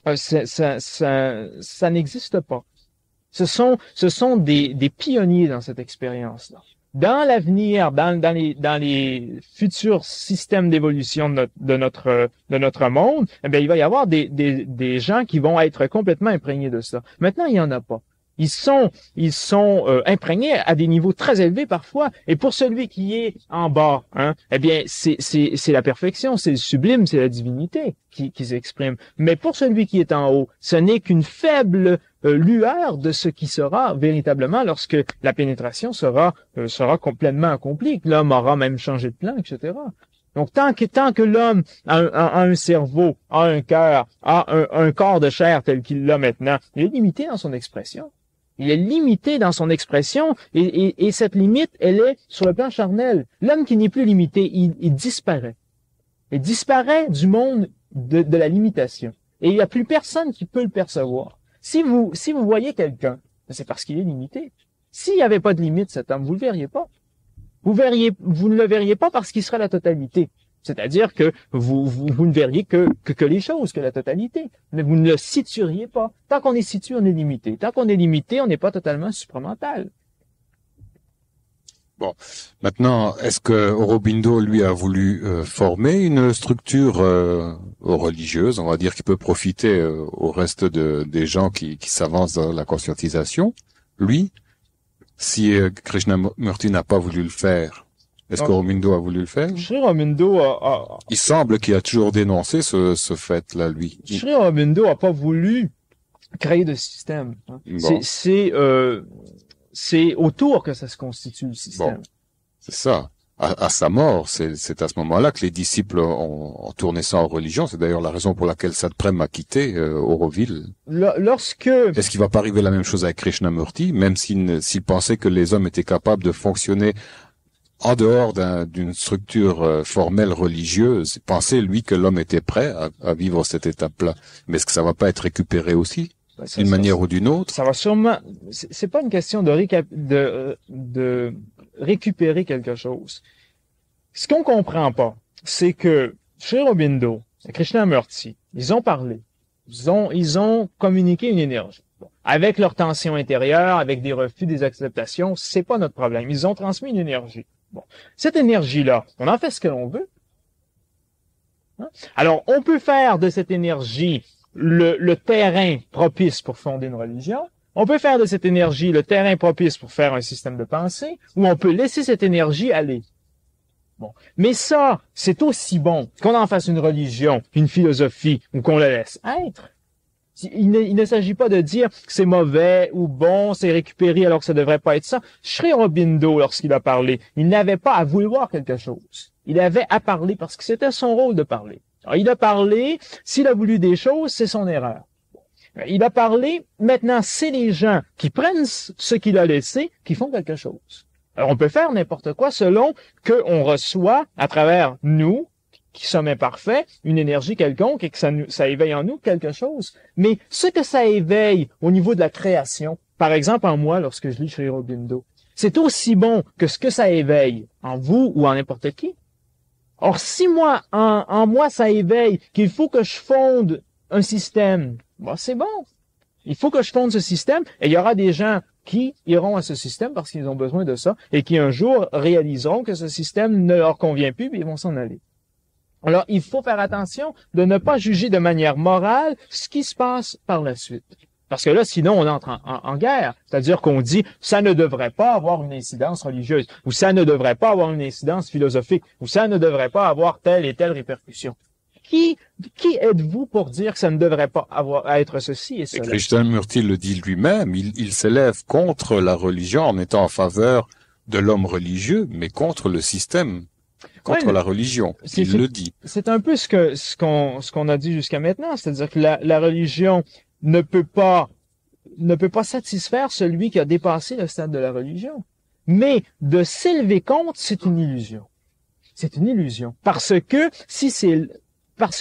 ça n'existe pas. Ce sont des pionniers dans cette expérience-là. Dans l'avenir, dans les futurs systèmes d'évolution de notre monde, eh bien, il va y avoir des gens qui vont être complètement imprégnés de ça. Maintenant, il y en a pas. Ils sont imprégnés à des niveaux très élevés parfois. Et pour celui qui est en bas, eh bien, c'est la perfection, c'est le sublime, c'est la divinité qui s'exprime. Mais pour celui qui est en haut, ce n'est qu'une faible lueur de ce qui sera véritablement lorsque la pénétration sera complètement accomplie, que l'homme aura même changé de plan, etc. Donc, tant que l'homme a un cerveau, a un cœur, a un corps de chair tel qu'il l'a maintenant, il est limité dans son expression. Il est limité dans son expression et cette limite, elle est sur le plan charnel. L'homme qui n'est plus limité, il disparaît. Il disparaît du monde de la limitation. Et il n'y a plus personne qui peut le percevoir. Si vous voyez quelqu'un, c'est parce qu'il est limité. S'il n'y avait pas de limite, cet homme, vous le verriez pas. Vous ne le verriez pas parce qu'il serait la totalité. C'est-à-dire que vous ne verriez que les choses, que la totalité. Mais vous ne le situeriez pas. Tant qu'on est situé, on est limité. Tant qu'on est limité, on n'est pas totalement supramental. Bon, maintenant, est-ce que Aurobindo, lui, a voulu former une structure religieuse, on va dire, qui peut profiter au reste des gens qui s'avancent dans la conscientisation? Lui, si Krishnamurti n'a pas voulu le faire, est-ce qu'Aurobindo a voulu le faire? Sri Aurobindo Il semble qu'il a toujours dénoncé ce fait-là, lui. Sri Aurobindo a pas voulu créer de système. Hein. Bon. C'est autour que ça se constitue, le système. Bon, c'est ça. À sa mort, c'est à ce moment-là que les disciples ont tourné ça en religion. C'est d'ailleurs la raison pour laquelle Sadprem a quitté Auroville. Est-ce qu'il va pas arriver la même chose avec Krishnamurti, même s'il pensait que les hommes étaient capables de fonctionner en dehors d'une structure formelle religieuse, pensait lui que l'homme était prêt à vivre cette étape-là. Mais est-ce que ça va pas être récupéré aussi, d'une manière ou d'une autre? Ça va sûrement. C'est pas une question de récupérer quelque chose. Ce qu'on comprend pas, c'est que Sri Aurobindo et Krishnamurti, ils ont parlé, ils ont communiqué une énergie. Bon. Avec leur tension intérieure, avec des refus, des acceptations, c'est pas notre problème. Ils ont transmis une énergie. Bon. Cette énergie-là, on en fait ce que l'on veut. Hein? Alors, on peut faire de cette énergie le terrain propice pour fonder une religion. On peut faire de cette énergie le terrain propice pour faire un système de pensée, ou on peut laisser cette énergie aller. Bon. Mais ça, c'est aussi bon qu'on en fasse une religion, une philosophie, ou qu'on la laisse être. Il ne s'agit pas de dire que c'est mauvais ou bon, c'est récupéré alors que ça devrait pas être ça. Sri Aurobindo, lorsqu'il a parlé, il n'avait pas à vouloir quelque chose. Il avait à parler parce que c'était son rôle de parler. Alors, il a parlé, s'il a voulu des choses, c'est son erreur. Il a parlé, maintenant, c'est les gens qui prennent ce qu'il a laissé, qui font quelque chose. Alors, on peut faire n'importe quoi selon qu'on reçoit, à travers nous, qui sommes imparfaits, une énergie quelconque et que ça éveille en nous quelque chose. Mais ce que ça éveille au niveau de la création, par exemple en moi, lorsque je lis Sri Aurobindo, c'est aussi bon que ce que ça éveille en vous ou en n'importe qui. Or, si moi, en moi, ça éveille qu'il faut que je fonde un système, bon, c'est bon. Il faut que je fonde ce système et il y aura des gens qui iront à ce système parce qu'ils ont besoin de ça et qui un jour réaliseront que ce système ne leur convient plus et ils vont s'en aller. Alors, il faut faire attention de ne pas juger de manière morale ce qui se passe par la suite. Parce que là, sinon, on entre en guerre. C'est-à-dire qu'on dit, ça ne devrait pas avoir une incidence religieuse, ou ça ne devrait pas avoir une incidence philosophique, ou ça ne devrait pas avoir telle et telle répercussion. Qui êtes-vous pour dire que ça ne devrait pas être ceci et cela? Krishnamurti le dit lui-même, il s'élève contre la religion en étant en faveur de l'homme religieux, mais contre le système. Contre la religion, il le dit. C'est un peu ce qu'on a dit jusqu'à maintenant, c'est-à-dire que la religion ne peut pas satisfaire celui qui a dépassé le stade de la religion. Mais de s'élever contre, c'est une illusion. C'est une illusion. Parce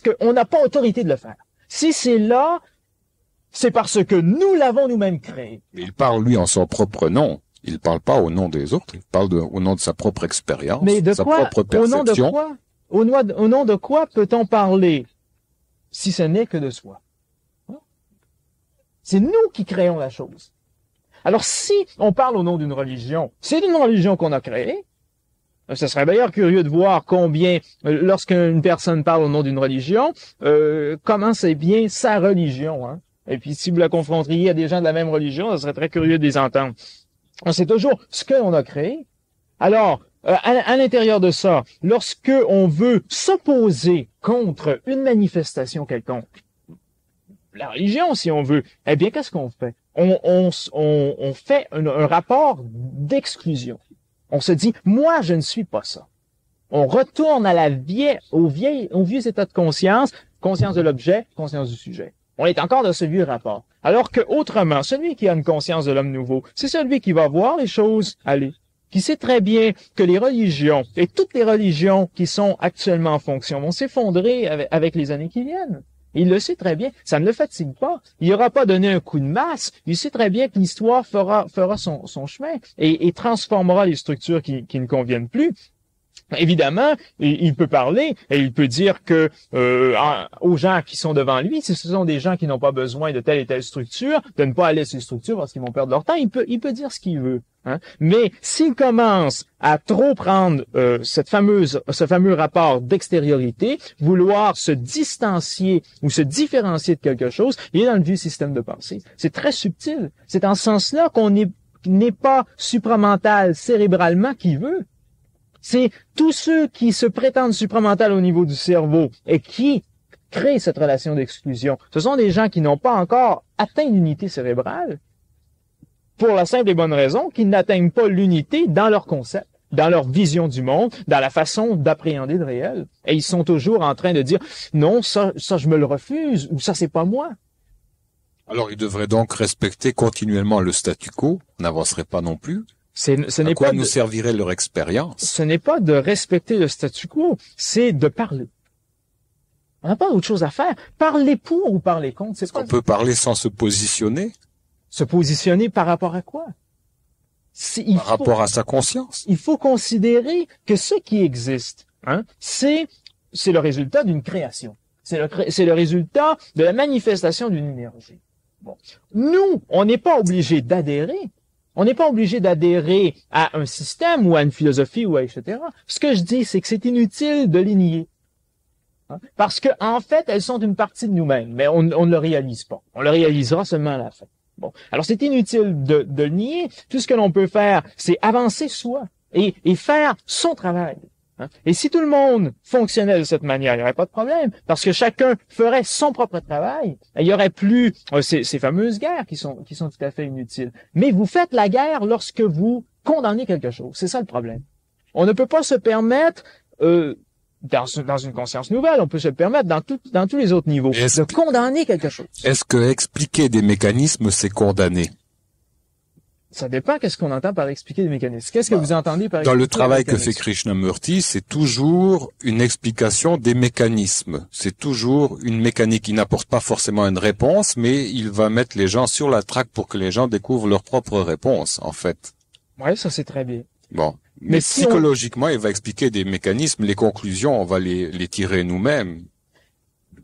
qu'on n'a pas autorité de le faire. Si c'est là, c'est parce que nous l'avons nous-mêmes créé. Il parle, lui, en son propre nom. Il ne parle pas au nom des autres, il parle au nom de sa propre expérience, de sa propre perception. Au nom de quoi peut-on parler si ce n'est que de soi? C'est nous qui créons la chose. Alors si on parle au nom d'une religion, c'est une religion qu'on a créée. Ce serait d'ailleurs curieux de voir combien, lorsqu'une personne parle au nom d'une religion, comment c'est bien sa religion. Hein? Et puis si vous la confronteriez à des gens de la même religion, ce serait très curieux de les entendre. C'est toujours ce que l'on a créé. Alors, à l'intérieur de ça, lorsque on veut s'opposer contre une manifestation quelconque, la religion, si on veut, eh bien, qu'est-ce qu'on fait? On fait un rapport d'exclusion. On se dit, moi, je ne suis pas ça. On retourne à au vieux état de conscience de l'objet, conscience du sujet. On est encore dans ce vieux rapport. Alors que autrement, celui qui a une conscience de l'homme nouveau, c'est celui qui va voir les choses aller, qui sait très bien que les religions, et toutes les religions qui sont actuellement en fonction, vont s'effondrer avec les années qui viennent. Il le sait très bien. Ça ne le fatigue pas. Il n'aura pas donné un coup de masse. Il sait très bien que l'histoire fera son chemin et transformera les structures qui ne conviennent plus. Évidemment, il peut parler et il peut dire que aux gens qui sont devant lui, si ce sont des gens qui n'ont pas besoin de telle et telle structure, de ne pas aller à ces structures parce qu'ils vont perdre leur temps, il peut dire ce qu'il veut. Hein? Mais s'il commence à trop prendre ce fameux rapport d'extériorité, vouloir se distancier ou se différencier de quelque chose, il est dans le vieux système de pensée. C'est très subtil. C'est en ce sens-là qu'on n'est pas supramental cérébralement qui veut. C'est tous ceux qui se prétendent supramental au niveau du cerveau et qui créent cette relation d'exclusion. Ce sont des gens qui n'ont pas encore atteint l'unité cérébrale pour la simple et bonne raison qu'ils n'atteignent pas l'unité dans leur concept, dans leur vision du monde, dans la façon d'appréhender le réel. Et ils sont toujours en train de dire « Non, ça je me le refuse » ou « Ça, c'est pas moi ». Alors, ils devraient donc respecter continuellement le statu quo, n'avancerait pas non plus. À quoi nous servirait leur expérience? Ce n'est pas de respecter le statu quo, c'est de parler. On n'a pas autre chose à faire. Parler pour ou parler contre, c'est pas... On peut parler sans se positionner? Se positionner par rapport à quoi? Rapport à sa conscience. Il faut considérer que ce qui existe, c'est le résultat d'une création. C'est le résultat de la manifestation d'une énergie. Bon. Nous, on n'est pas obligé d'adhérer. On n'est pas obligé d'adhérer à un système ou à une philosophie ou à etc. Ce que je dis, c'est que c'est inutile de les nier. Parce que, en fait, elles sont une partie de nous-mêmes, mais on ne le réalise pas. On le réalisera seulement à la fin. Bon. Alors, c'est inutile de le nier. Tout ce que l'on peut faire, c'est avancer soi et faire son travail. Et si tout le monde fonctionnait de cette manière, il n'y aurait pas de problème, parce que chacun ferait son propre travail. Et il y aurait plus ces fameuses guerres qui sont tout à fait inutiles. Mais vous faites la guerre lorsque vous condamnez quelque chose. C'est ça le problème. On ne peut pas se permettre, dans une conscience nouvelle, on peut se permettre dans tous les autres niveaux, de condamner quelque chose. Est-ce que expliquer des mécanismes, c'est condamner? Ça dépend qu'est-ce qu'on entend par expliquer des mécanismes. Qu'est-ce que vous entendez par expliquer? Dans le travail que fait Krishnamurti, c'est toujours une explication des mécanismes. C'est toujours une mécanique. Il n'apporte pas forcément une réponse, mais il va mettre les gens sur la traque pour que les gens découvrent leur propre réponse, en fait. Oui, ça c'est très bien. Bon. Mais psychologiquement, il va expliquer des mécanismes. Les conclusions, on va les tirer nous-mêmes.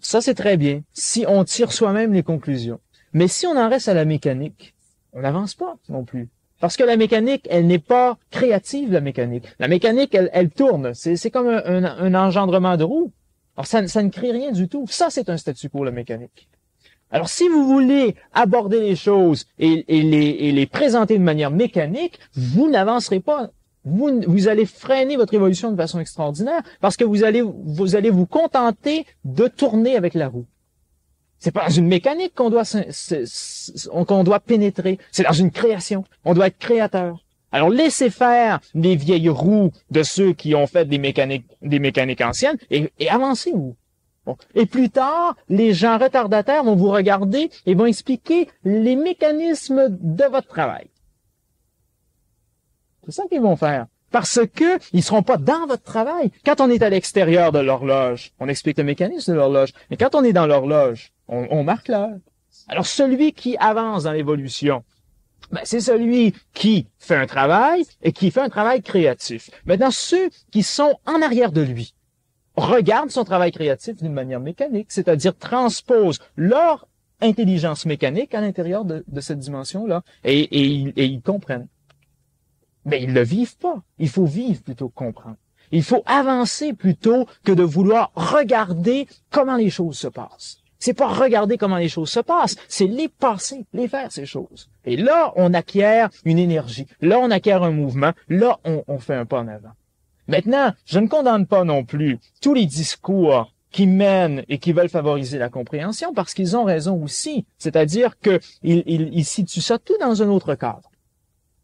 Ça c'est très bien. Si on tire soi-même les conclusions. Mais si on en reste à la mécanique, on n'avance pas non plus. Parce que la mécanique, elle n'est pas créative, la mécanique. La mécanique, elle tourne. C'est comme un engendrement de roue. Alors, ça ne crée rien du tout. Ça, c'est un statu quo, la mécanique. Alors, si vous voulez aborder les choses et les présenter de manière mécanique, vous n'avancerez pas. Vous allez freiner votre évolution de façon extraordinaire parce que vous allez vous contenter de tourner avec la roue. C'est pas dans une mécanique qu'on doit pénétrer. C'est dans une création. On doit être créateur. Alors, laissez faire les vieilles roues de ceux qui ont fait des mécaniques anciennes et avancez-vous. Bon. Et plus tard, les gens retardataires vont vous regarder et vont expliquer les mécanismes de votre travail. C'est ça qu'ils vont faire. Parce que ils seront pas dans votre travail. Quand on est à l'extérieur de l'horloge, on explique le mécanisme de l'horloge. Mais quand on est dans l'horloge, on marque l'heure. Alors, celui qui avance dans l'évolution, c'est celui qui fait un travail et qui fait un travail créatif. Maintenant, ceux qui sont en arrière de lui regardent son travail créatif d'une manière mécanique, c'est-à-dire transposent leur intelligence mécanique à l'intérieur de cette dimension-là et ils comprennent. Mais ils le vivent pas. Il faut vivre plutôt que comprendre. Il faut avancer plutôt que de vouloir regarder comment les choses se passent. C'est pas regarder comment les choses se passent, c'est les passer, les faire ces choses. Et là, on acquiert une énergie. Là, on acquiert un mouvement. Là, on fait un pas en avant. Maintenant, je ne condamne pas non plus tous les discours qui mènent et qui veulent favoriser la compréhension parce qu'ils ont raison aussi. C'est-à-dire qu'ils situent ça tout dans un autre cadre.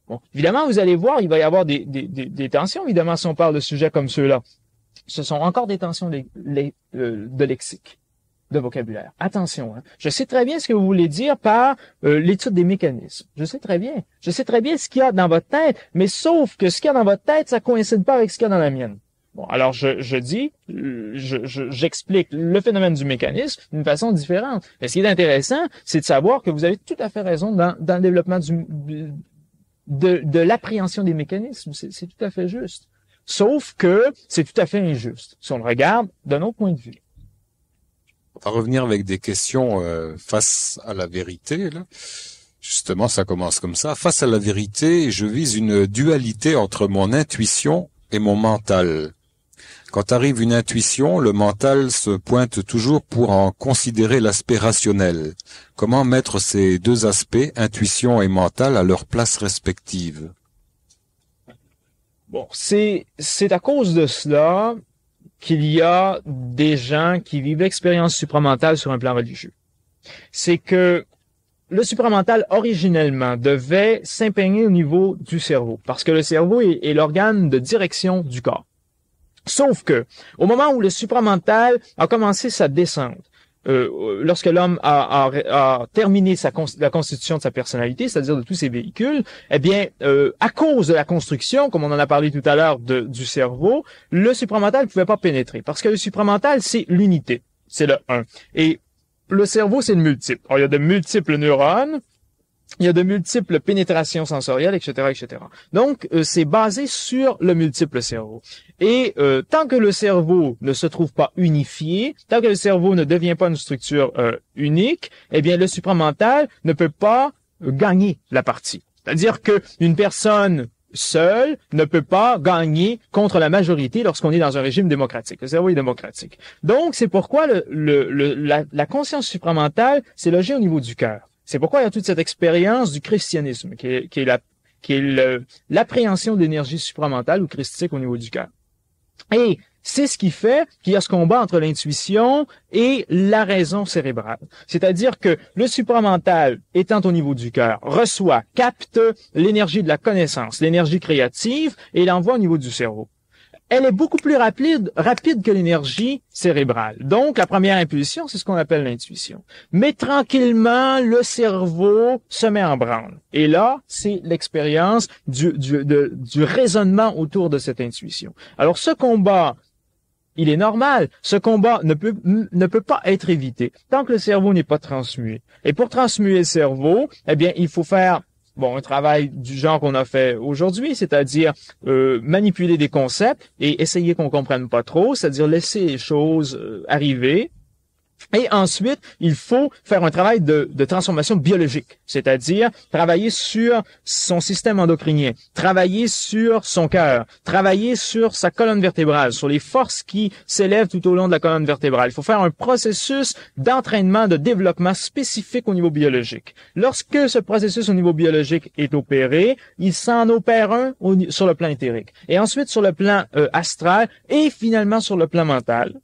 Bon, évidemment, vous allez voir, il va y avoir des tensions, évidemment, si on parle de sujets comme ceux-là. Ce sont encore des tensions de lexique. de vocabulaire. Attention, hein. Je sais très bien ce que vous voulez dire par l'étude des mécanismes. Je sais très bien. Je sais très bien ce qu'il y a dans votre tête, mais sauf que ce qu'il y a dans votre tête, ça coïncide pas avec ce qu'il y a dans la mienne. Bon, alors j'explique le phénomène du mécanisme d'une façon différente. Mais ce qui est intéressant, c'est de savoir que vous avez tout à fait raison dans le développement de l'appréhension des mécanismes. C'est tout à fait juste. Sauf que c'est tout à fait injuste si on le regarde d'un autre point de vue. On va revenir avec des questions face à la vérité, là. Justement, ça commence comme ça. Face à la vérité, je vise une dualité entre mon intuition et mon mental. Quand arrive une intuition, le mental se pointe toujours pour en considérer l'aspect rationnel. Comment mettre ces deux aspects, intuition et mental, à leur place respective? Bon, c'est à cause de cela qu'il y a des gens qui vivent l'expérience supramentale sur un plan religieux. C'est que le supramental, originellement, devait s'imprégner au niveau du cerveau, parce que le cerveau est l'organe de direction du corps. Sauf que, au moment où le supramental a commencé sa descente, lorsque l'homme a terminé la constitution de sa personnalité, c'est-à-dire de tous ses véhicules, eh bien, à cause de la construction, comme on en a parlé tout à l'heure du cerveau, le supramental ne pouvait pas pénétrer, parce que le supramental, c'est l'unité, c'est le 1. Et le cerveau, c'est le multiple. Alors, il y a de multiples neurones, il y a de multiples pénétrations sensorielles, etc., etc. Donc, c'est basé sur le multiple cerveau. Et tant que le cerveau ne se trouve pas unifié, tant que le cerveau ne devient pas une structure unique, eh bien, le supramental ne peut pas gagner la partie. C'est-à-dire qu'une personne seule ne peut pas gagner contre la majorité lorsqu'on est dans un régime démocratique. Le cerveau est démocratique. Donc, c'est pourquoi la conscience supramentale s'est logée au niveau du cœur. C'est pourquoi il y a toute cette expérience du christianisme, qui est l'appréhension de l'énergie supramentale ou christique au niveau du cœur. Et c'est ce qui fait qu'il y a ce combat entre l'intuition et la raison cérébrale. C'est-à-dire que le supramental, étant au niveau du cœur, capte l'énergie de la connaissance, l'énergie créative, et l'envoie au niveau du cerveau. Elle est beaucoup plus rapide que l'énergie cérébrale. Donc, la première impulsion, c'est ce qu'on appelle l'intuition. Mais tranquillement, le cerveau se met en branle. Et là, c'est l'expérience du raisonnement autour de cette intuition. Alors, ce combat, il est normal. Ce combat ne peut pas être évité tant que le cerveau n'est pas transmué. Et pour transmuer le cerveau, eh bien, il faut faire un travail du genre qu'on a fait aujourd'hui, c'est-à-dire manipuler des concepts et essayer qu'on comprenne pas trop, c'est-à-dire laisser les choses arriver. Et ensuite, il faut faire un travail de transformation biologique, c'est-à-dire travailler sur son système endocrinien, travailler sur son cœur, travailler sur sa colonne vertébrale, sur les forces qui s'élèvent tout au long de la colonne vertébrale. Il faut faire un processus d'entraînement, de développement spécifique au niveau biologique. Lorsque ce processus au niveau biologique est opéré, il s'en opère un sur le plan éthérique, et ensuite sur le plan astral, et finalement sur le plan mental.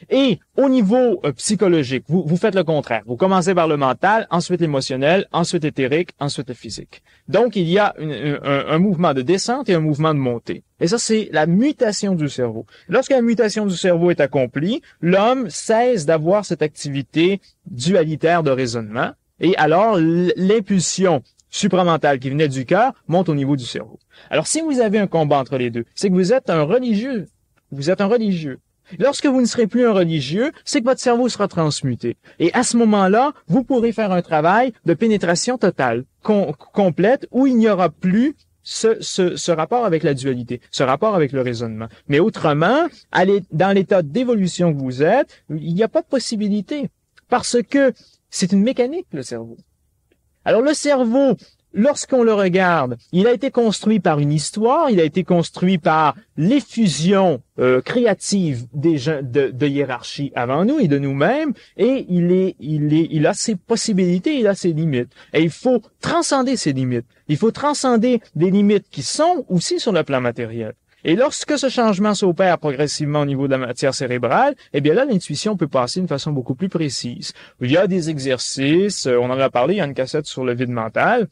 Et au niveau psychologique, vous faites le contraire. Vous commencez par le mental, ensuite l'émotionnel, ensuite l'éthérique, ensuite le physique. Donc, il y a un mouvement de descente et un mouvement de montée. Et ça, c'est la mutation du cerveau. Lorsque la mutation du cerveau est accomplie, l'homme cesse d'avoir cette activité dualitaire de raisonnement. Et alors, l'impulsion supramentale qui venait du cœur monte au niveau du cerveau. Alors, si vous avez un combat entre les deux, c'est que vous êtes un religieux. Vous êtes un religieux. Lorsque vous ne serez plus un religieux, c'est que votre cerveau sera transmuté. Et à ce moment-là, vous pourrez faire un travail de pénétration totale, complète, où il n'y aura plus ce rapport avec la dualité, ce rapport avec le raisonnement. Mais autrement, dans l'état d'évolution que vous êtes, il n'y a pas de possibilité. Parce que c'est une mécanique, le cerveau. Alors le cerveau, lorsqu'on le regarde, il a été construit par une histoire, il a été construit par l'effusion créative des gens de hiérarchie avant nous et de nous-mêmes, et il a ses possibilités, il a ses limites. Et il faut transcender ces limites. Il faut transcender des limites qui sont aussi sur le plan matériel. Et lorsque ce changement s'opère progressivement au niveau de la matière cérébrale, eh bien là, l'intuition peut passer d'une façon beaucoup plus précise. Il y a des exercices, on en a parlé, il y a une cassette sur le vide mental.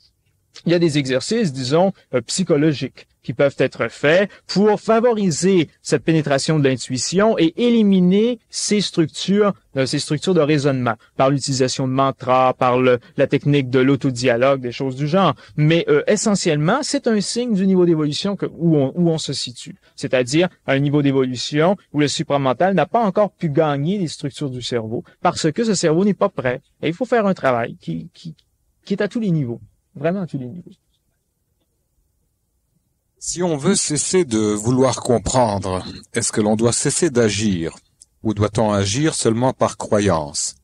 Il y a des exercices, disons, psychologiques qui peuvent être faits pour favoriser cette pénétration de l'intuition et éliminer ces structures de raisonnement par l'utilisation de mantras, par la technique de l'autodialogue, des choses du genre. Mais essentiellement, c'est un signe du niveau d'évolution où on se situe. C'est-à-dire un niveau d'évolution où le supramental n'a pas encore pu gagner les structures du cerveau parce que ce cerveau n'est pas prêt. Et il faut faire un travail qui est à tous les niveaux, vraiment à tous les niveaux. Si on veut cesser de vouloir comprendre, est-ce que l'on doit cesser d'agir ou doit-on agir seulement par croyance?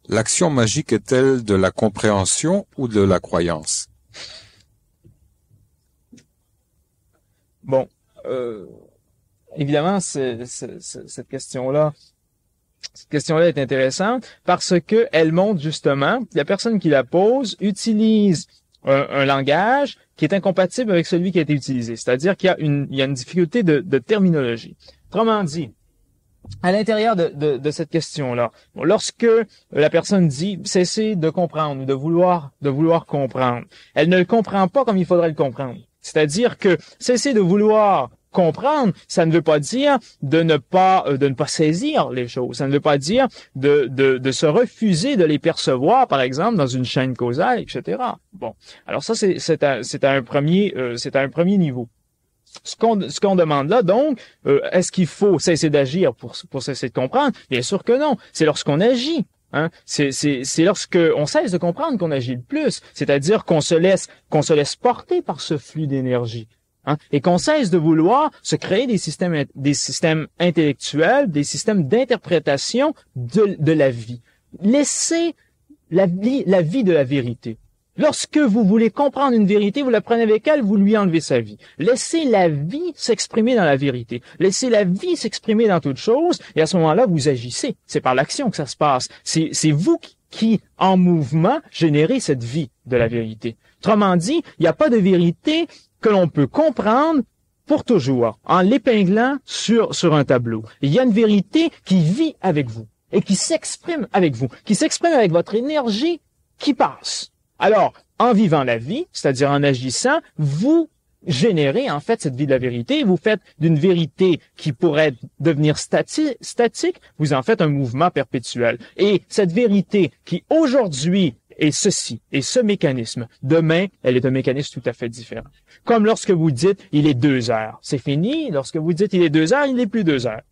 L'action magique est-elle de la compréhension ou de la croyance? Bon, évidemment, cette question-là est intéressante parce que elle montre justement la personne qui la pose utilise un langage qui est incompatible avec celui qui a été utilisé. C'est-à-dire qu'il y a une difficulté de terminologie. Autrement dit, à l'intérieur de cette question-là, lorsque la personne dit cesser de comprendre ou de vouloir comprendre, elle ne le comprend pas comme il faudrait le comprendre. C'est-à-dire que cesser de vouloir comprendre, ça ne veut pas dire de ne pas saisir les choses. Ça ne veut pas dire de se refuser de les percevoir, par exemple, dans une chaîne causale, etc. Bon, alors ça c'est à un premier niveau. Ce qu'on demande là, donc, est-ce qu'il faut cesser d'agir pour cesser de comprendre? Bien sûr que non. C'est lorsqu'on agit. Hein? C'est lorsqu'on cesse de comprendre qu'on agit le plus. C'est-à-dire qu'on se laisse porter par ce flux d'énergie. Hein? Et qu'on cesse de vouloir se créer des systèmes intellectuels, des systèmes d'interprétation de la vie. Laissez la vie de la vérité. Lorsque vous voulez comprendre une vérité, vous la prenez avec elle, vous lui enlevez sa vie. Laissez la vie s'exprimer dans la vérité. Laissez la vie s'exprimer dans toute chose, et à ce moment-là, vous agissez. C'est par l'action que ça se passe. C'est vous qui, en mouvement, générez cette vie de la vérité. Autrement dit, il n'y a pas de vérité que l'on peut comprendre pour toujours, en l'épinglant sur un tableau. Il y a une vérité qui vit avec vous, et qui s'exprime avec vous, qui s'exprime avec votre énergie qui passe. Alors, en vivant la vie, c'est-à-dire en agissant, vous générez en fait cette vie de la vérité. Vous faites d'une vérité qui pourrait devenir statique, vous en faites un mouvement perpétuel. Et cette vérité qui aujourd'hui est ceci, est ce mécanisme, demain, elle est un mécanisme tout à fait différent. Comme lorsque vous dites « il est 2 heures », c'est fini. Lorsque vous dites « il est 2 heures », il n'est plus 2 heures.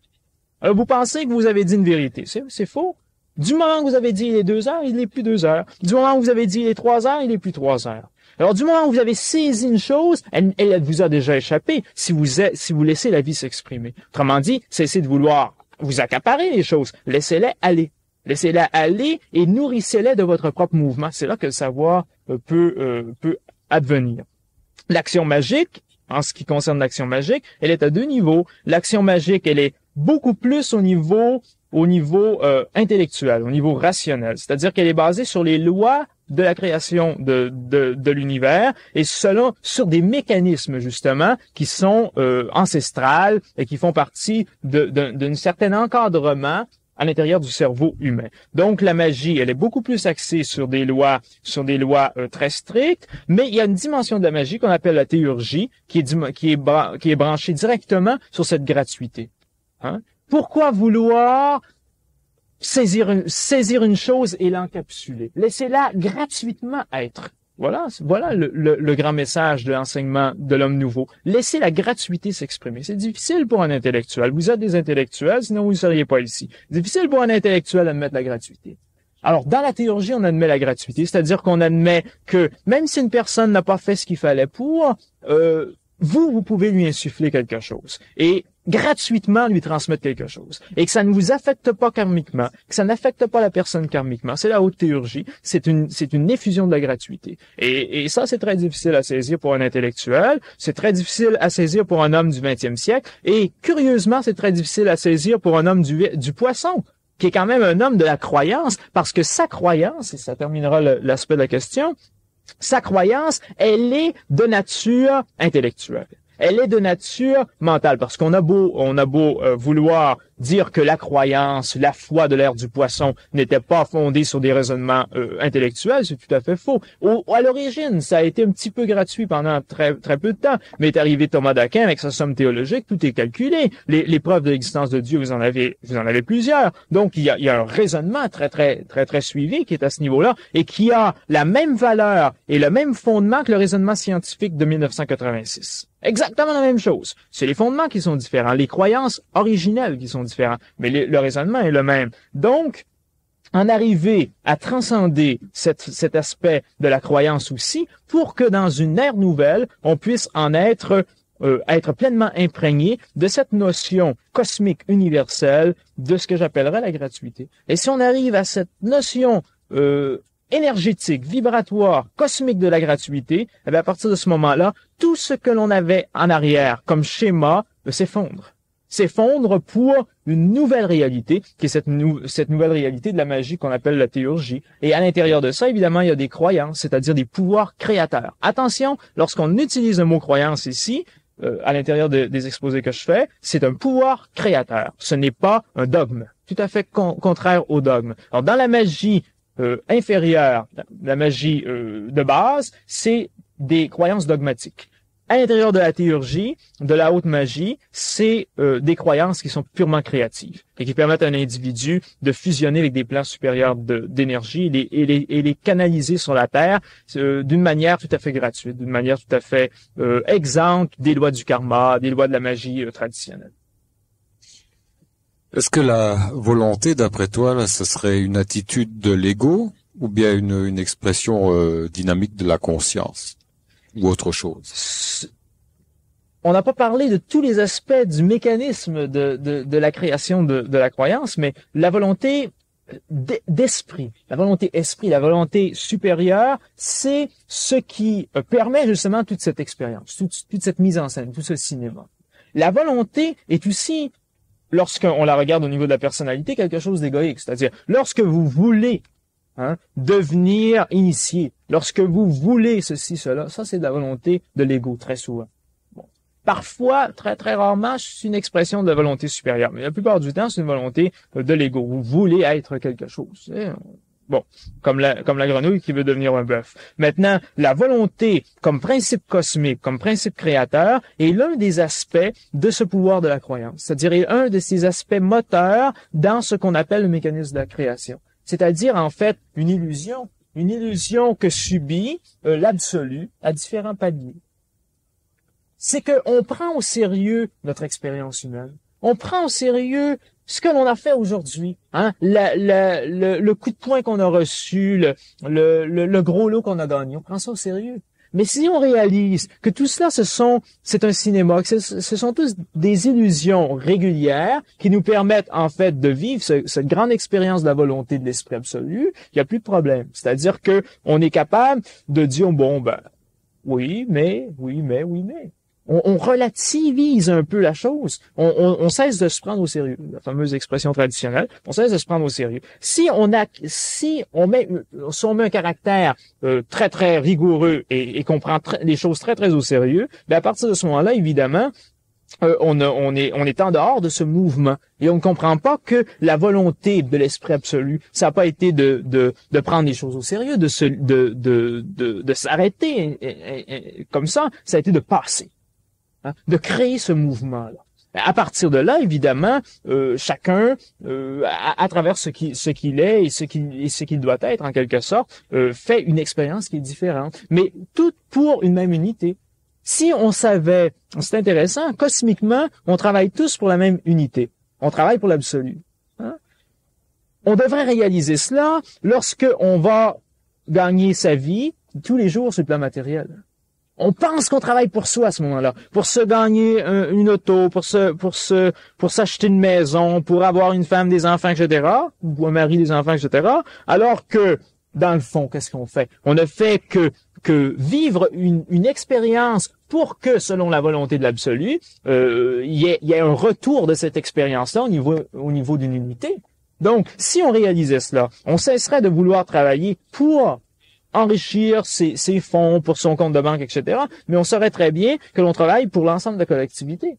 Alors, vous pensez que vous avez dit une vérité. C'est faux. Du moment que vous avez dit il est 2 heures, il n'est plus 2 heures. Du moment où vous avez dit il est 3 heures, il n'est plus 3 heures. Alors, du moment où vous avez saisi une chose, elle vous a déjà échappé si vous laissez la vie s'exprimer. Autrement dit, cessez de vouloir vous accaparer les choses. Laissez-les aller. Laissez-les aller et nourrissez-les de votre propre mouvement. C'est là que le savoir peut advenir. L'action magique, en ce qui concerne l'action magique, elle est à 2 niveaux. L'action magique, elle est beaucoup plus au niveau intellectuel, au niveau rationnel. C'est-à-dire qu'elle est basée sur les lois de la création de l'univers et sur des mécanismes, justement, qui sont ancestrales et qui font partie d'un certain encadrement à l'intérieur du cerveau humain. Donc, la magie, elle est beaucoup plus axée sur des lois très strictes, mais il y a une dimension de la magie qu'on appelle la théurgie, qui est branchée directement sur cette gratuité. Hein? Pourquoi vouloir saisir une chose et l'encapsuler? Laissez-la gratuitement être. Voilà le grand message de l'enseignement de l'homme nouveau. Laissez la gratuité s'exprimer. C'est difficile pour un intellectuel. Vous êtes des intellectuels, sinon vous ne seriez pas ici. C'est difficile pour un intellectuel d'admettre la gratuité. Alors, dans la théurgie, on admet la gratuité, c'est-à-dire qu'on admet que même si une personne n'a pas fait ce qu'il fallait pour, vous pouvez lui insuffler quelque chose. Et gratuitement lui transmettre quelque chose. Et que ça ne vous affecte pas karmiquement, que ça n'affecte pas la personne karmiquement. C'est la haute théurgie. C'est une effusion de la gratuité. Et ça, c'est très difficile à saisir pour un intellectuel. C'est très difficile à saisir pour un homme du 20e siècle. Et curieusement, c'est très difficile à saisir pour un homme du poisson, qui est quand même un homme de la croyance, parce que sa croyance, et ça terminera l'aspect de la question, sa croyance, elle est de nature intellectuelle. Elle est de nature mentale, parce qu'on a beau vouloir dire que la croyance, la foi de l'ère du poisson n'était pas fondée sur des raisonnements intellectuels, c'est tout à fait faux. À l'origine, ça a été un petit peu gratuit pendant très peu de temps, mais est arrivé Thomas d'Aquin avec sa somme théologique, tout est calculé. Les preuves de l'existence de Dieu, vous en avez plusieurs. Donc il y a un raisonnement très suivi qui est à ce niveau-là et qui a la même valeur et le même fondement que le raisonnement scientifique de 1986. Exactement la même chose. C'est les fondements qui sont différents, les croyances originelles qui sont différentes, mais le raisonnement est le même. Donc, en arriver à transcender cet aspect de la croyance aussi, pour que dans une ère nouvelle, on puisse en être pleinement imprégné de cette notion cosmique universelle de ce que j'appellerais la gratuité. Et si on arrive à cette notion énergétique, vibratoire, cosmique de la gratuité, eh bien, à partir de ce moment-là, tout ce que l'on avait en arrière comme schéma s'effondre. S'effondre pour une nouvelle réalité, qui est cette nouvelle réalité de la magie qu'on appelle la théurgie. Et à l'intérieur de ça, évidemment, il y a des croyances, c'est-à-dire des pouvoirs créateurs. Attention, lorsqu'on utilise le mot croyance ici, à l'intérieur des exposés que je fais, c'est un pouvoir créateur. Ce n'est pas un dogme. Tout à fait contraire au dogme. Alors, dans la magie inférieure, la magie de base, c'est des croyances dogmatiques. À l'intérieur de la théurgie, de la haute magie, c'est des croyances qui sont purement créatives et qui permettent à un individu de fusionner avec des plans supérieurs d'énergie et les canaliser sur la Terre d'une manière tout à fait gratuite, d'une manière tout à fait exempte des lois du karma, des lois de la magie traditionnelle. Est-ce que la volonté, d'après toi, là, ce serait une attitude de l'ego ou bien une expression dynamique de la conscience ou autre chose? On n'a pas parlé de tous les aspects du mécanisme de la création de la croyance, mais la volonté d'esprit, la volonté esprit, la volonté supérieure, c'est ce qui permet justement toute cette expérience, toute cette mise en scène, tout ce cinéma. La volonté est aussi, lorsqu'on la regarde au niveau de la personnalité, quelque chose d'égoïque. C'est-à-dire, lorsque vous voulez devenir initié, lorsque vous voulez ceci, cela, ça c'est de la volonté de l'ego, très souvent. Bon. Parfois, très rarement, c'est une expression de la volonté supérieure, mais la plupart du temps, c'est une volonté de l'ego. Vous voulez être quelque chose. Bon, comme la grenouille qui veut devenir un bœuf. Maintenant, la volonté comme principe cosmique, comme principe créateur, est l'un des aspects de ce pouvoir de la croyance. C'est-à-dire, est un de ces aspects moteurs dans ce qu'on appelle le mécanisme de la création. C'est-à-dire, en fait, une illusion que subit l'absolu à différents paliers. C'est qu'on prend au sérieux notre expérience humaine. On prend au sérieux ce que l'on a fait aujourd'hui, le coup de poing qu'on a reçu, le gros lot qu'on a gagné, on prend ça au sérieux. Mais si on réalise que tout cela, c'est un cinéma, que ce sont tous des illusions régulières qui nous permettent en fait de vivre cette grande expérience de la volonté de l'esprit absolu, il n'y a plus de problème. C'est-à-dire que on est capable de dire oui, mais. On relativise un peu la chose. On cesse de se prendre au sérieux. La fameuse expression traditionnelle. On cesse de se prendre au sérieux. Si on met un caractère très rigoureux et qu'on prend les choses très au sérieux, à partir de ce moment-là, évidemment, on est en dehors de ce mouvement et on ne comprend pas que la volonté de l'esprit absolu, ça n'a pas été de prendre les choses au sérieux, de s'arrêter comme ça a été de passer. De créer ce mouvement-là. À partir de là, évidemment, chacun, à travers ce qu'il est et ce qu'il doit être, en quelque sorte, fait une expérience qui est différente. Mais tout pour une même unité. Si on savait, c'est intéressant, cosmiquement, on travaille tous pour la même unité. On travaille pour l'absolu. On devrait réaliser cela lorsque on va gagner sa vie tous les jours sur le plan matériel. On pense qu'on travaille pour soi à ce moment-là, pour se gagner une auto, pour s'acheter une maison, pour avoir une femme, des enfants, etc., ou un mari, des enfants, etc., alors que, dans le fond, qu'est-ce qu'on fait? On ne fait que vivre une expérience pour que, selon la volonté de l'absolu, il y ait un retour de cette expérience-là au niveau d'une unité. Donc, si on réalisait cela, on cesserait de vouloir travailler pour enrichir ses fonds pour son compte de banque, etc. Mais on saurait très bien que l'on travaille pour l'ensemble de la collectivité.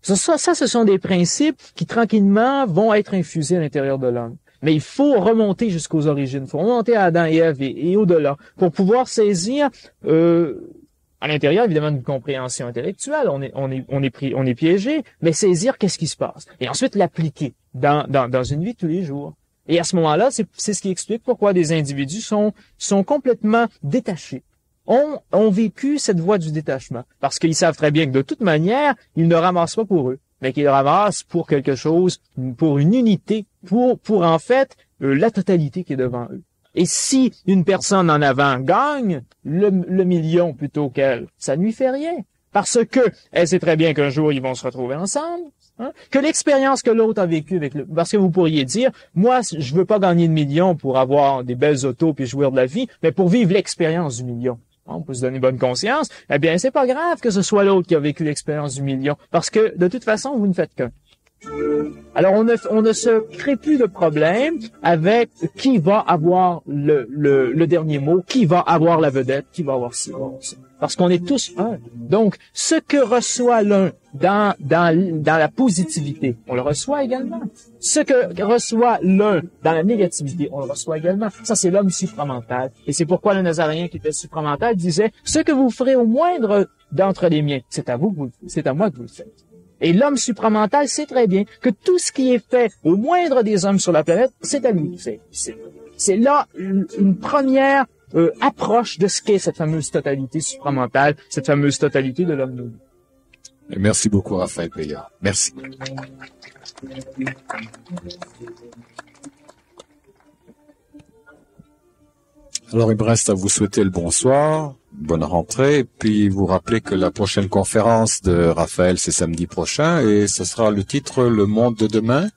Ça, ce sont des principes qui, tranquillement, vont être infusés à l'intérieur de l'homme. Mais il faut remonter jusqu'aux origines. Il faut remonter à Adam et Ève et au-delà pour pouvoir saisir, à l'intérieur, évidemment, d'une compréhension intellectuelle. On est piégé, mais saisir qu'est-ce qui se passe. Et ensuite, l'appliquer dans une vie de tous les jours. Et à ce moment-là, c'est ce qui explique pourquoi des individus sont complètement détachés. Ont vécu cette voie du détachement. Parce qu'ils savent très bien que de toute manière, ils ne ramassent pas pour eux, mais qu'ils ramassent pour quelque chose, pour une unité, pour en fait, la totalité qui est devant eux. Et si une personne en avant gagne le million plutôt qu'elle, ça ne lui fait rien. Parce que elle sait très bien qu'un jour, ils vont se retrouver ensemble. Hein? Que l'expérience que l'autre a vécue parce que vous pourriez dire, moi, je veux pas gagner de millions pour avoir des belles autos puis jouir de la vie, mais pour vivre l'expérience du million. On peut se donner bonne conscience. Eh bien, c'est pas grave que ce soit l'autre qui a vécu l'expérience du million, parce que de toute façon, vous ne faites qu'un. Alors, on ne se crée plus de problème avec qui va avoir le dernier mot, qui va avoir la vedette, qui va avoir ci, parce qu'on est tous un. Donc, ce que reçoit l'un dans la positivité, on le reçoit également. Ce que reçoit l'un dans la négativité, on le reçoit également. Ça, c'est l'homme supramental. Et c'est pourquoi le Nazaréen qui était supramental disait, ce que vous ferez au moindre d'entre les miens, c'est à moi que vous le faites. Et l'homme supramental sait très bien que tout ce qui est fait au moindre des hommes sur la planète, c'est à lui. C'est là une première approche de ce qu'est cette fameuse totalité supramentale, cette fameuse totalité de l'homme nouveau. Merci beaucoup, Raphaël Peillard. Merci. Alors, il me reste à vous souhaiter le bonsoir, bonne rentrée, puis vous rappeler que la prochaine conférence de Raphaël, c'est samedi prochain, et ce sera le titre « Le monde de demain ».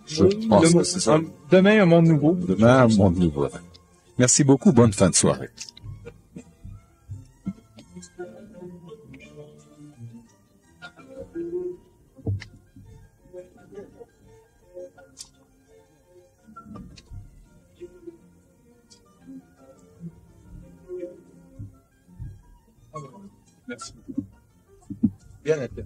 Je pense que c'est ça. Demain, un monde nouveau. Demain, un monde nouveau. Merci beaucoup, bonne fin de soirée. Merci. Bien été.